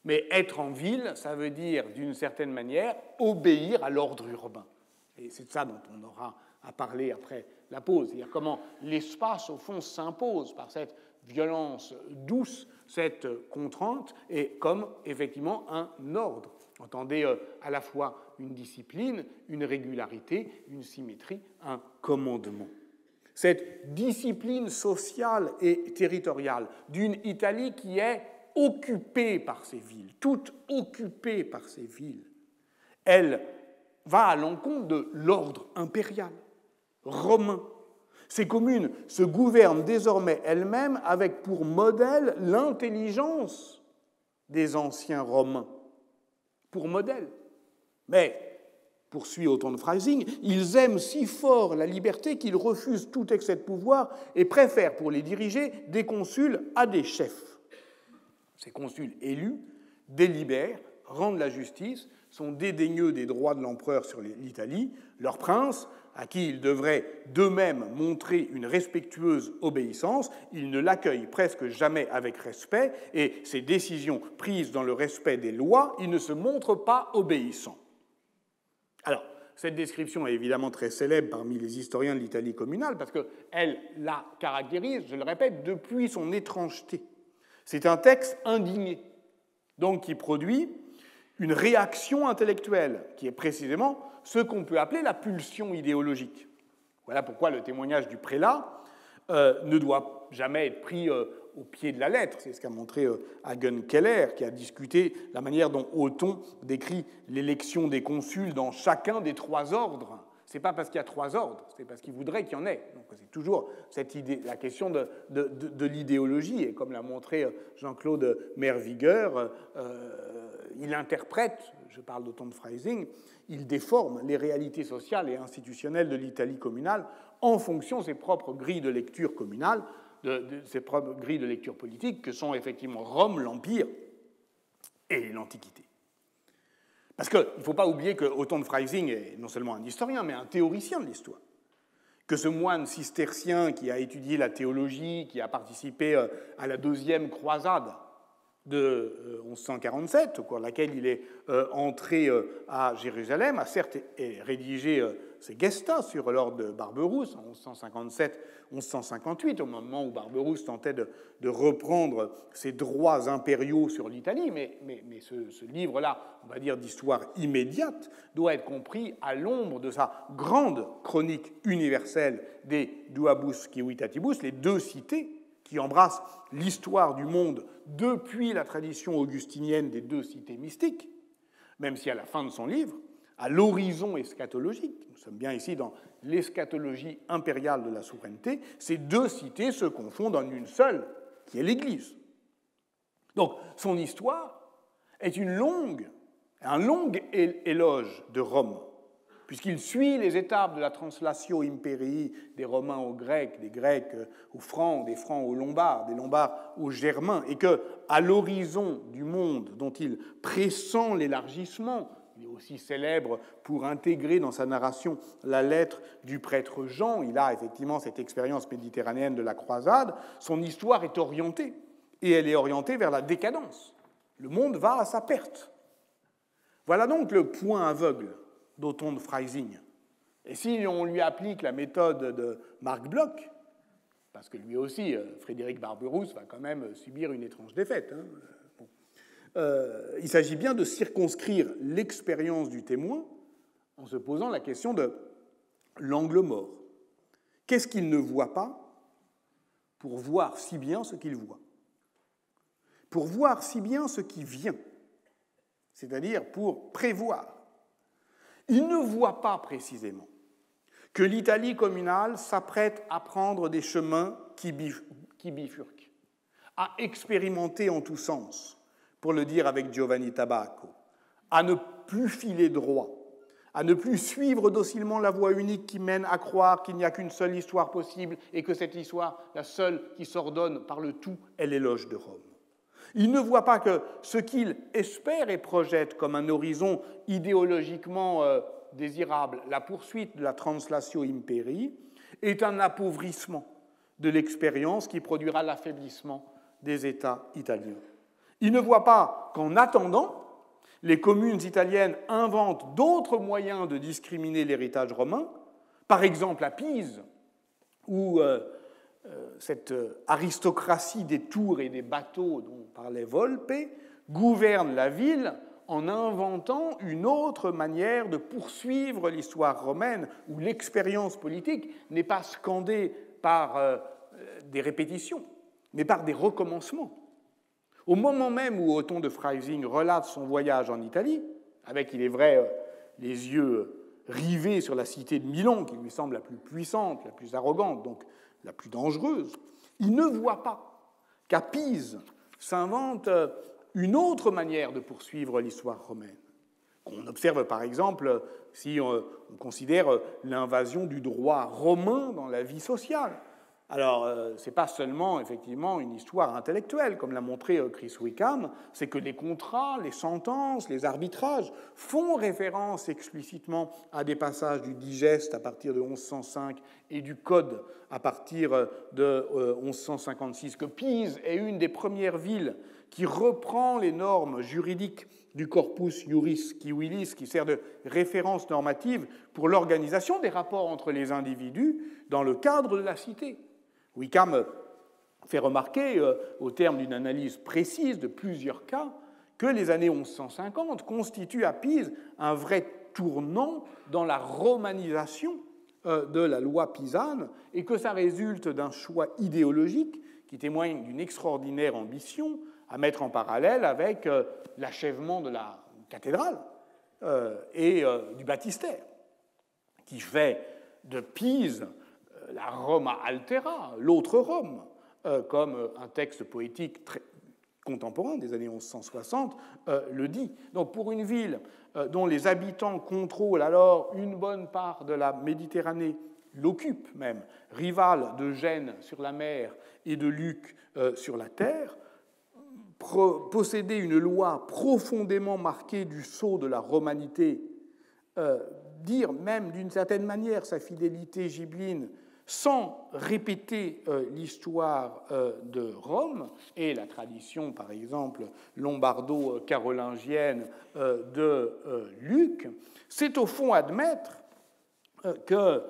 mais être en ville, ça veut dire, d'une certaine manière, obéir à l'ordre urbain. Et c'est de ça dont on aura à parler après la pause, c'est-à-dire comment l'espace, au fond, s'impose par cette violence douce, cette contrainte, est comme effectivement un ordre. Entendez à la fois une discipline, une régularité, une symétrie, un commandement. Cette discipline sociale et territoriale d'une Italie qui est occupée par ces villes, toute occupée par ces villes, elle va à l'encontre de l'ordre impérial romain. Ces communes se gouvernent désormais elles-mêmes avec pour modèle l'intelligence des anciens Romains. Pour modèle. Mais, poursuit Othon de Freising, ils aiment si fort la liberté qu'ils refusent tout excès de pouvoir et préfèrent pour les diriger des consuls à des chefs. Ces consuls élus délibèrent, rendent la justice, sont dédaigneux des droits de l'empereur sur l'Italie. Leurs princes, à qui ils devraient d'eux-mêmes montrer une respectueuse obéissance, ils ne l'accueillent presque jamais avec respect, et ces décisions prises dans le respect des lois, ils ne se montrent pas obéissants. Alors, cette description est évidemment très célèbre parmi les historiens de l'Italie communale, parce qu'elle la caractérise, je le répète, depuis son étrangeté. C'est un texte indigné, donc qui produit une réaction intellectuelle, qui est précisément ce qu'on peut appeler la pulsion idéologique. Voilà pourquoi le témoignage du prélat ne doit jamais être pris au pied de la lettre. C'est ce qu'a montré Hagen Keller, qui a discuté la manière dont Othon décrit l'élection des consuls dans chacun des trois ordres. Ce n'est pas parce qu'il y a trois ordres, c'est parce qu'il voudrait qu'il y en ait. Donc c'est toujours cette idée, la question de l'idéologie, et comme l'a montré Jean-Claude Mervigueur, il interprète, je parle d'Othon de Freising, il déforme les réalités sociales et institutionnelles de l'Italie communale en fonction de ses propres grilles de lecture communale, de ses propres grilles de lecture politique, que sont effectivement Rome, l'Empire et l'Antiquité. Parce qu'il ne faut pas oublier que Othon de Freising est non seulement un historien, mais un théoricien de l'histoire. Que ce moine cistercien qui a étudié la théologie, qui a participé à la deuxième croisade de 1147, au cours de laquelle il est entré à Jérusalem, a certes rédigé ses Gesta sur l'ordre de Barberousse en 1157-1158, au moment où Barberousse tentait de reprendre ses droits impériaux sur l'Italie, mais ce livre-là, on va dire d'histoire immédiate, doit être compris à l'ombre de sa grande chronique universelle des Duabus Civitatibus, les deux cités, qui embrasse l'histoire du monde depuis la tradition augustinienne des deux cités mystiques, même si à la fin de son livre, à l'horizon eschatologique, nous sommes bien ici dans l'eschatologie impériale de la souveraineté, ces deux cités se confondent en une seule, qui est l'Église. Donc son histoire est un long éloge de Rome, puisqu'il suit les étapes de la translatio imperii des Romains aux Grecs, des Grecs aux Francs, des Francs aux Lombards, des Lombards aux Germains, et que, à l'horizon du monde dont il pressent l'élargissement, il est aussi célèbre pour intégrer dans sa narration la lettre du prêtre Jean, il a effectivement cette expérience méditerranéenne de la croisade, son histoire est orientée, et elle est orientée vers la décadence. Le monde va à sa perte. Voilà donc le point aveugle d'Othon de Freising. Et si on lui applique la méthode de Marc Bloch, parce que lui aussi, Frédéric Barberousse, va quand même subir une étrange défaite, il s'agit bien de circonscrire l'expérience du témoin en se posant la question de l'angle mort. Qu'est-ce qu'il ne voit pas pour voir si bien ce qu'il voit? Pour voir si bien ce qui vient, c'est-à-dire pour prévoir. Il ne voit pas précisément que l'Italie communale s'apprête à prendre des chemins qui bifurquent, à expérimenter en tous sens, pour le dire avec Giovanni Tabacco, à ne plus filer droit, à ne plus suivre docilement la voie unique qui mène à croire qu'il n'y a qu'une seule histoire possible et que cette histoire, la seule qui s'ordonne par le tout, est l'éloge de Rome. Il ne voit pas que ce qu'il espère et projette comme un horizon idéologiquement désirable, la poursuite de la translatio imperii, est un appauvrissement de l'expérience qui produira l'affaiblissement des États italiens. Il ne voit pas qu'en attendant, les communes italiennes inventent d'autres moyens de discriminer l'héritage romain, par exemple à Pise, où cette aristocratie des tours et des bateaux dont parlait Volpe gouverne la ville en inventant une autre manière de poursuivre l'histoire romaine, où l'expérience politique n'est pas scandée par des répétitions, mais par des recommencements. Au moment même où Othon de Freising relate son voyage en Italie, avec, il est vrai, les yeux rivés sur la cité de Milan, qui lui semble la plus puissante, la plus arrogante, donc la plus dangereuse, il ne voit pas qu'à Pise s'invente une autre manière de poursuivre l'histoire romaine. On observe par exemple, si on considère l'invasion du droit romain dans la vie sociale. Alors, ce n'est pas seulement effectivement une histoire intellectuelle, comme l'a montré Chris Wickham, c'est que les contrats, les sentences, les arbitrages font référence explicitement à des passages du Digeste à partir de 1105 et du Code à partir de 1156, que Pise est une des premières villes qui reprend les normes juridiques du corpus juris civilis, qui sert de référence normative pour l'organisation des rapports entre les individus dans le cadre de la cité. Wickham fait remarquer, au terme d'une analyse précise de plusieurs cas, que les années 1150 constituent à Pise un vrai tournant dans la romanisation de la loi pisane et que ça résulte d'un choix idéologique qui témoigne d'une extraordinaire ambition à mettre en parallèle avec l'achèvement de la cathédrale et du baptistère, qui fait de Pise la Roma altera, l'autre Rome, comme un texte poétique très contemporain des années 1160 le dit. Donc pour une ville dont les habitants contrôlent alors une bonne part de la Méditerranée, l'occupent même, rivale de Gênes sur la mer et de Luc sur la terre, posséder une loi profondément marquée du sceau de la romanité, dire même d'une certaine manière sa fidélité gibelline sans répéter l'histoire de Rome et la tradition, par exemple, lombardo-carolingienne de Luc, c'est au fond admettre que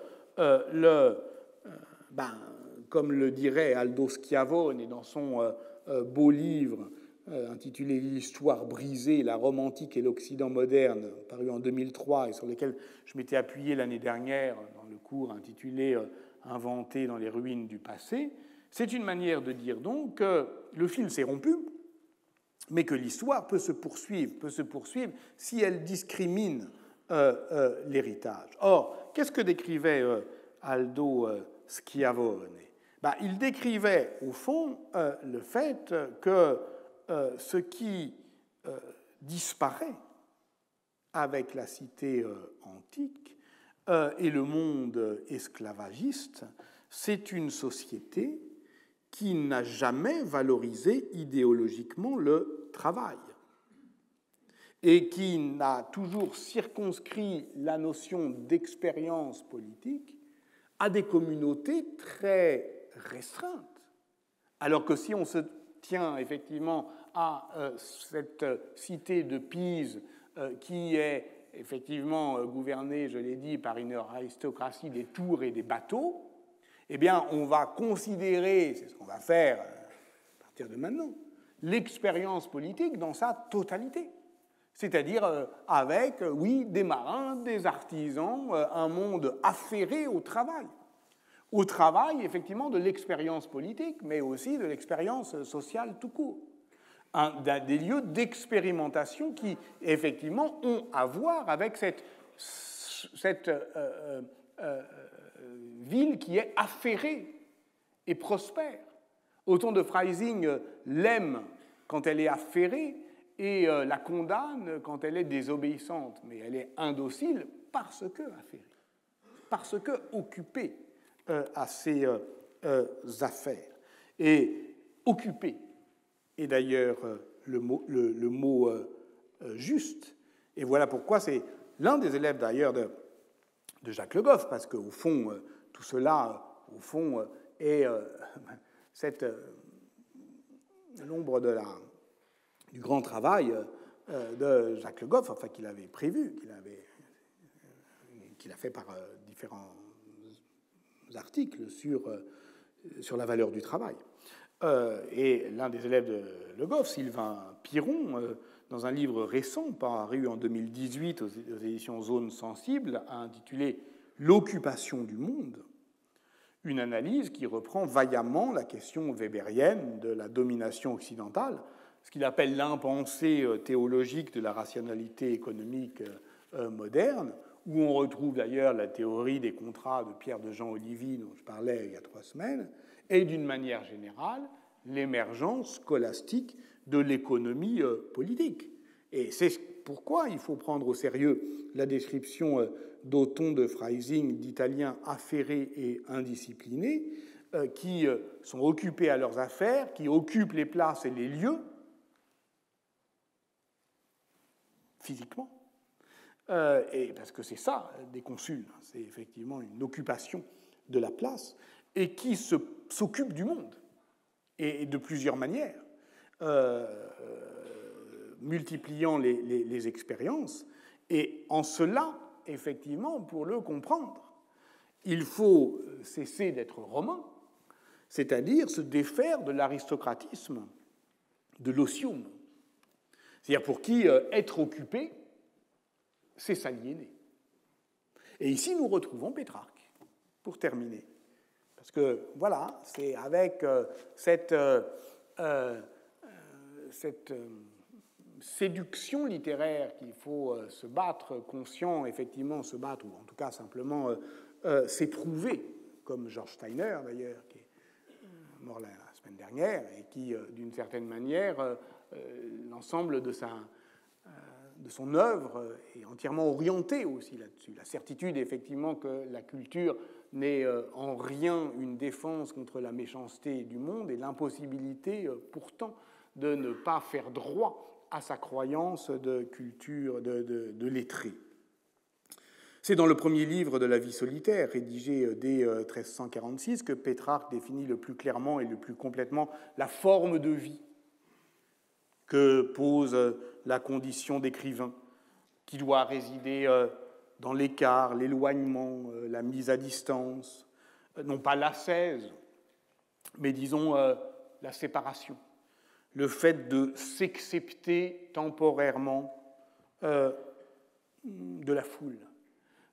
comme le dirait Aldo Schiavone dans son beau livre intitulé L'histoire brisée, la Rome antique et l'Occident moderne, paru en 2003 et sur lequel je m'étais appuyé l'année dernière dans le cours intitulé Inventé dans les ruines du passé, c'est une manière de dire donc que le fil s'est rompu, mais que l'histoire peut se poursuivre si elle discrimine l'héritage. Or, qu'est-ce que décrivait Aldo Schiavone ? Il décrivait, au fond, le fait que ce qui disparaît avec la cité antique et le monde esclavagiste, c'est une société qui n'a jamais valorisé idéologiquement le travail et qui n'a toujours circonscrit la notion d'expérience politique à des communautés très restreintes. Alors que si on se tient effectivement à cette cité de Pise qui est effectivement gouvernée, je l'ai dit, par une aristocratie des tours et des bateaux, eh bien, on va considérer, c'est ce qu'on va faire à partir de maintenant, l'expérience politique dans sa totalité. C'est-à-dire avec, oui, des marins, des artisans, un monde affairé au travail. Au travail, effectivement, de l'expérience politique, mais aussi de l'expérience sociale tout court. Des lieux d'expérimentation qui, effectivement, ont à voir avec cette ville qui est affairée et prospère. Othon de Freising l'aime quand elle est affairée et la condamne quand elle est désobéissante, mais elle est indocile parce que affairée, parce que occupée à ses affaires. Et occupée est d'ailleurs le mot juste. Et voilà pourquoi c'est l'un des élèves d'ailleurs de Jacques Le Goff, parce qu'au fond, tout cela, au fond, est l'ombre du grand travail de Jacques Le Goff, enfin qu'il avait prévu, qu'il a fait par différents articles sur sur la valeur du travail. Et l'un des élèves de Le Goff, Sylvain Piron, dans un livre récent paru en 2018 aux éditions Zone Sensible, a intitulé « L'occupation du monde », une analyse qui reprend vaillamment la question weberienne de la domination occidentale, ce qu'il appelle l'impensée théologique de la rationalité économique moderne, où on retrouve d'ailleurs la théorie des contrats de Pierre de Jean Olivier dont je parlais il y a 3 semaines, et d'une manière générale, l'émergence scolastique de l'économie politique. Et c'est pourquoi il faut prendre au sérieux la description d'Othon de Freising d'Italiens affairés et indisciplinés, qui sont occupés à leurs affaires, qui occupent les places et les lieux, physiquement, et parce que c'est ça, des consuls, c'est effectivement une occupation de la place, et qui s'occupent du monde, et de plusieurs manières, multipliant les expériences, et en cela, effectivement, pour le comprendre, il faut cesser d'être romain, c'est-à-dire se défaire de l'aristocratisme, de l'osium. C'est-à-dire pour qui être occupé, c'est s'aliéner. Et ici, nous retrouvons Pétrarque, pour terminer. Parce que, voilà, c'est avec cette séduction littéraire qu'il faut se battre, conscient, effectivement, se battre, ou en tout cas simplement s'éprouver, comme George Steiner, d'ailleurs, qui est mort la semaine dernière, et qui, d'une certaine manière, l'ensemble de son œuvre est entièrement orienté aussi là-dessus. La certitude, effectivement, que la culture n'est en rien une défense contre la méchanceté du monde et l'impossibilité, pourtant, de ne pas faire droit à sa croyance de culture, de lettré. C'est dans le premier livre de la vie solitaire, rédigé dès 1346, que Pétrarque définit le plus clairement et le plus complètement la forme de vie que pose la condition d'écrivain, qui doit résider dans l'écart, l'éloignement, la mise à distance, non pas l'ascèse, mais disons la séparation, le fait de s'excepter temporairement de la foule,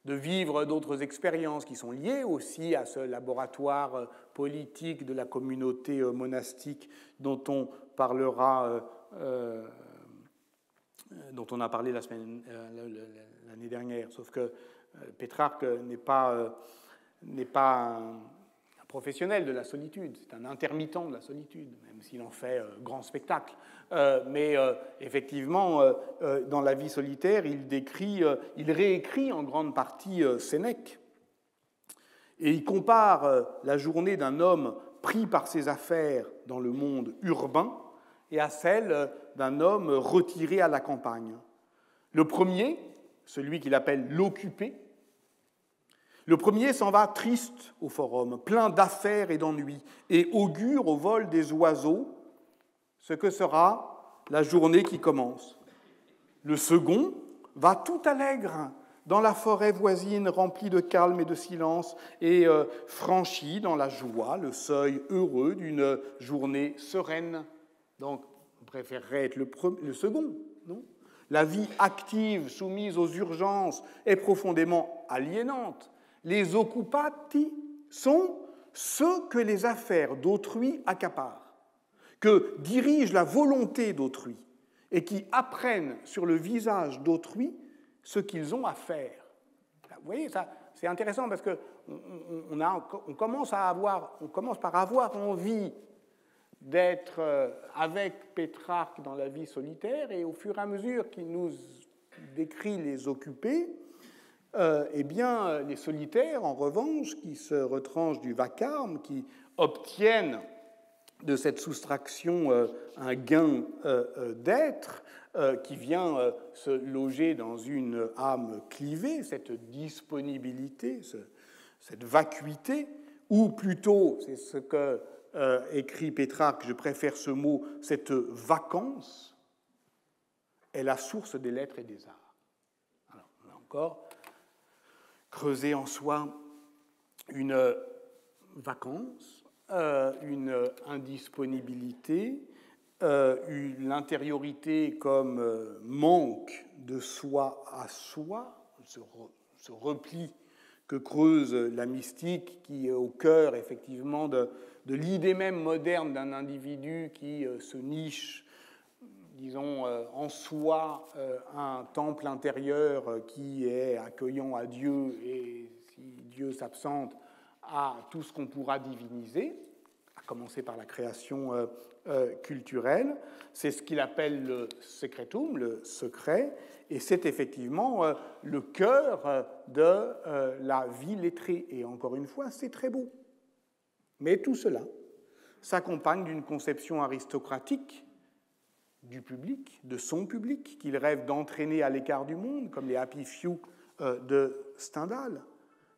de vivre d'autres expériences qui sont liées aussi à ce laboratoire politique de la communauté monastique dont on parlera, dont on a parlé l'année dernière. Sauf que Pétrarque n'est pas un professionnel de la solitude, c'est un intermittent de la solitude, même s'il en fait grand spectacle. Mais effectivement, dans la vie solitaire, il réécrit en grande partie Sénèque. Et il compare la journée d'un homme pris par ses affaires dans le monde urbain et à celle d'un homme retiré à la campagne. Le premier, celui qu'il appelle l'occupé, le premier s'en va triste au forum, plein d'affaires et d'ennuis, et augure au vol des oiseaux ce que sera la journée qui commence. Le second va tout allègre dans la forêt voisine remplie de calme et de silence, et franchit dans la joie le seuil heureux d'une journée sereine. Donc, on préférerait être le second, non ? La vie active, soumise aux urgences, est profondément aliénante. Les occupati sont ceux que les affaires d'autrui accaparent, que dirige la volonté d'autrui et qui apprennent sur le visage d'autrui ce qu'ils ont à faire. Vous voyez, ça, c'est intéressant parce qu'on commence par avoir envie d'être avec Pétrarque dans la vie solitaire, et au fur et à mesure qu'il nous décrit les occupés, eh bien, les solitaires, en revanche, qui se retranchent du vacarme, qui obtiennent de cette soustraction un gain d'être, qui vient se loger dans une âme clivée, cette disponibilité, cette vacuité, ou plutôt, c'est ce que écrit Pétrarque, je préfère ce mot, cette vacance, est la source des lettres et des arts. Alors, là encore, creuser en soi une vacance, une indisponibilité, l'intériorité comme manque de soi à soi, ce repli que creuse la mystique, qui est au cœur effectivement de l'idée même moderne d'un individu qui se niche, disons, en soi, un temple intérieur qui est accueillant à Dieu, et si Dieu s'absente, à tout ce qu'on pourra diviniser, à commencer par la création culturelle. C'est ce qu'il appelle le secretum, le secret, et c'est effectivement le cœur de la vie lettrée. Et encore une fois, c'est très beau. Mais tout cela s'accompagne d'une conception aristocratique du public, de son public, qu'il rêve d'entraîner à l'écart du monde, comme les Happy Few de Stendhal.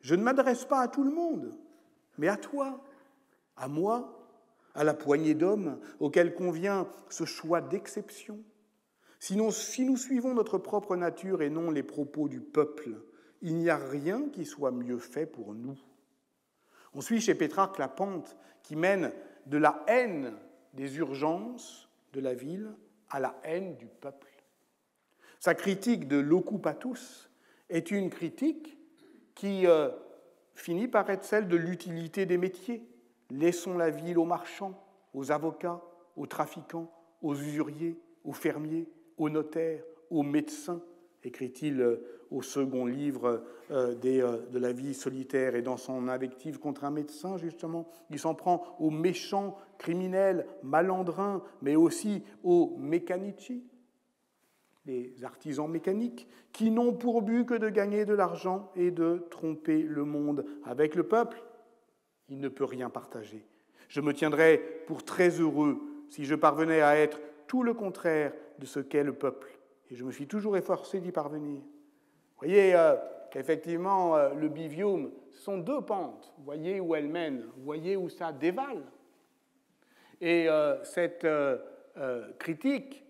Je ne m'adresse pas à tout le monde, mais à toi, à moi, à la poignée d'hommes auxquels convient ce choix d'exception. Si nous suivons notre propre nature et non les propos du peuple, il n'y a rien qui soit mieux fait pour nous. On suit chez Pétrarque la pente qui mène de la haine des urgences de la ville à la haine du peuple. Sa critique de l'occupatus est une critique qui finit par être celle de l'utilité des métiers. Laissons la ville aux marchands, aux avocats, aux trafiquants, aux usuriers, aux fermiers, aux notaires, aux médecins, écrit-il au second livre de la vie solitaire, et dans son invective contre un médecin, justement, il s'en prend aux méchants, criminels, malandrins, mais aussi aux mécanici, les artisans mécaniques, qui n'ont pour but que de gagner de l'argent et de tromper le monde. Avec le peuple, il ne peut rien partager. Je me tiendrais pour très heureux si je parvenais à être tout le contraire de ce qu'est le peuple. Et je me suis toujours efforcé d'y parvenir. Vous voyez qu'effectivement, le bivium, ce sont deux pentes. Vous voyez où elles mènent, vous voyez où ça dévale. Et cette critique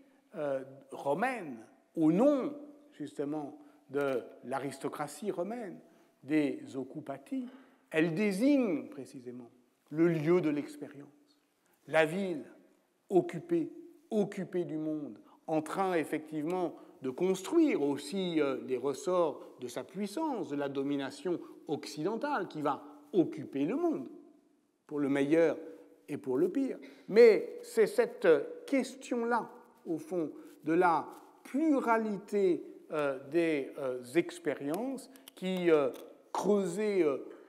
romaine, au nom, justement, de l'aristocratie romaine, des occupati, elle désigne précisément le lieu de l'expérience. La ville occupée du monde, en train effectivement de construire aussi les ressorts de sa puissance, de la domination occidentale qui va occuper le monde, pour le meilleur et pour le pire. Mais c'est cette question-là, au fond, de la pluralité des expériences qui creusait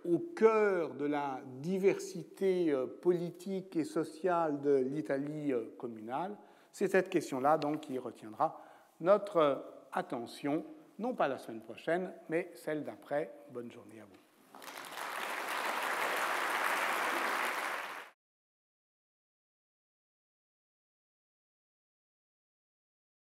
au cœur de la diversité politique et sociale de l'Italie communale. C'est cette question-là donc qui retiendra notre attention, non pas la semaine prochaine, mais celle d'après. Bonne journée à vous.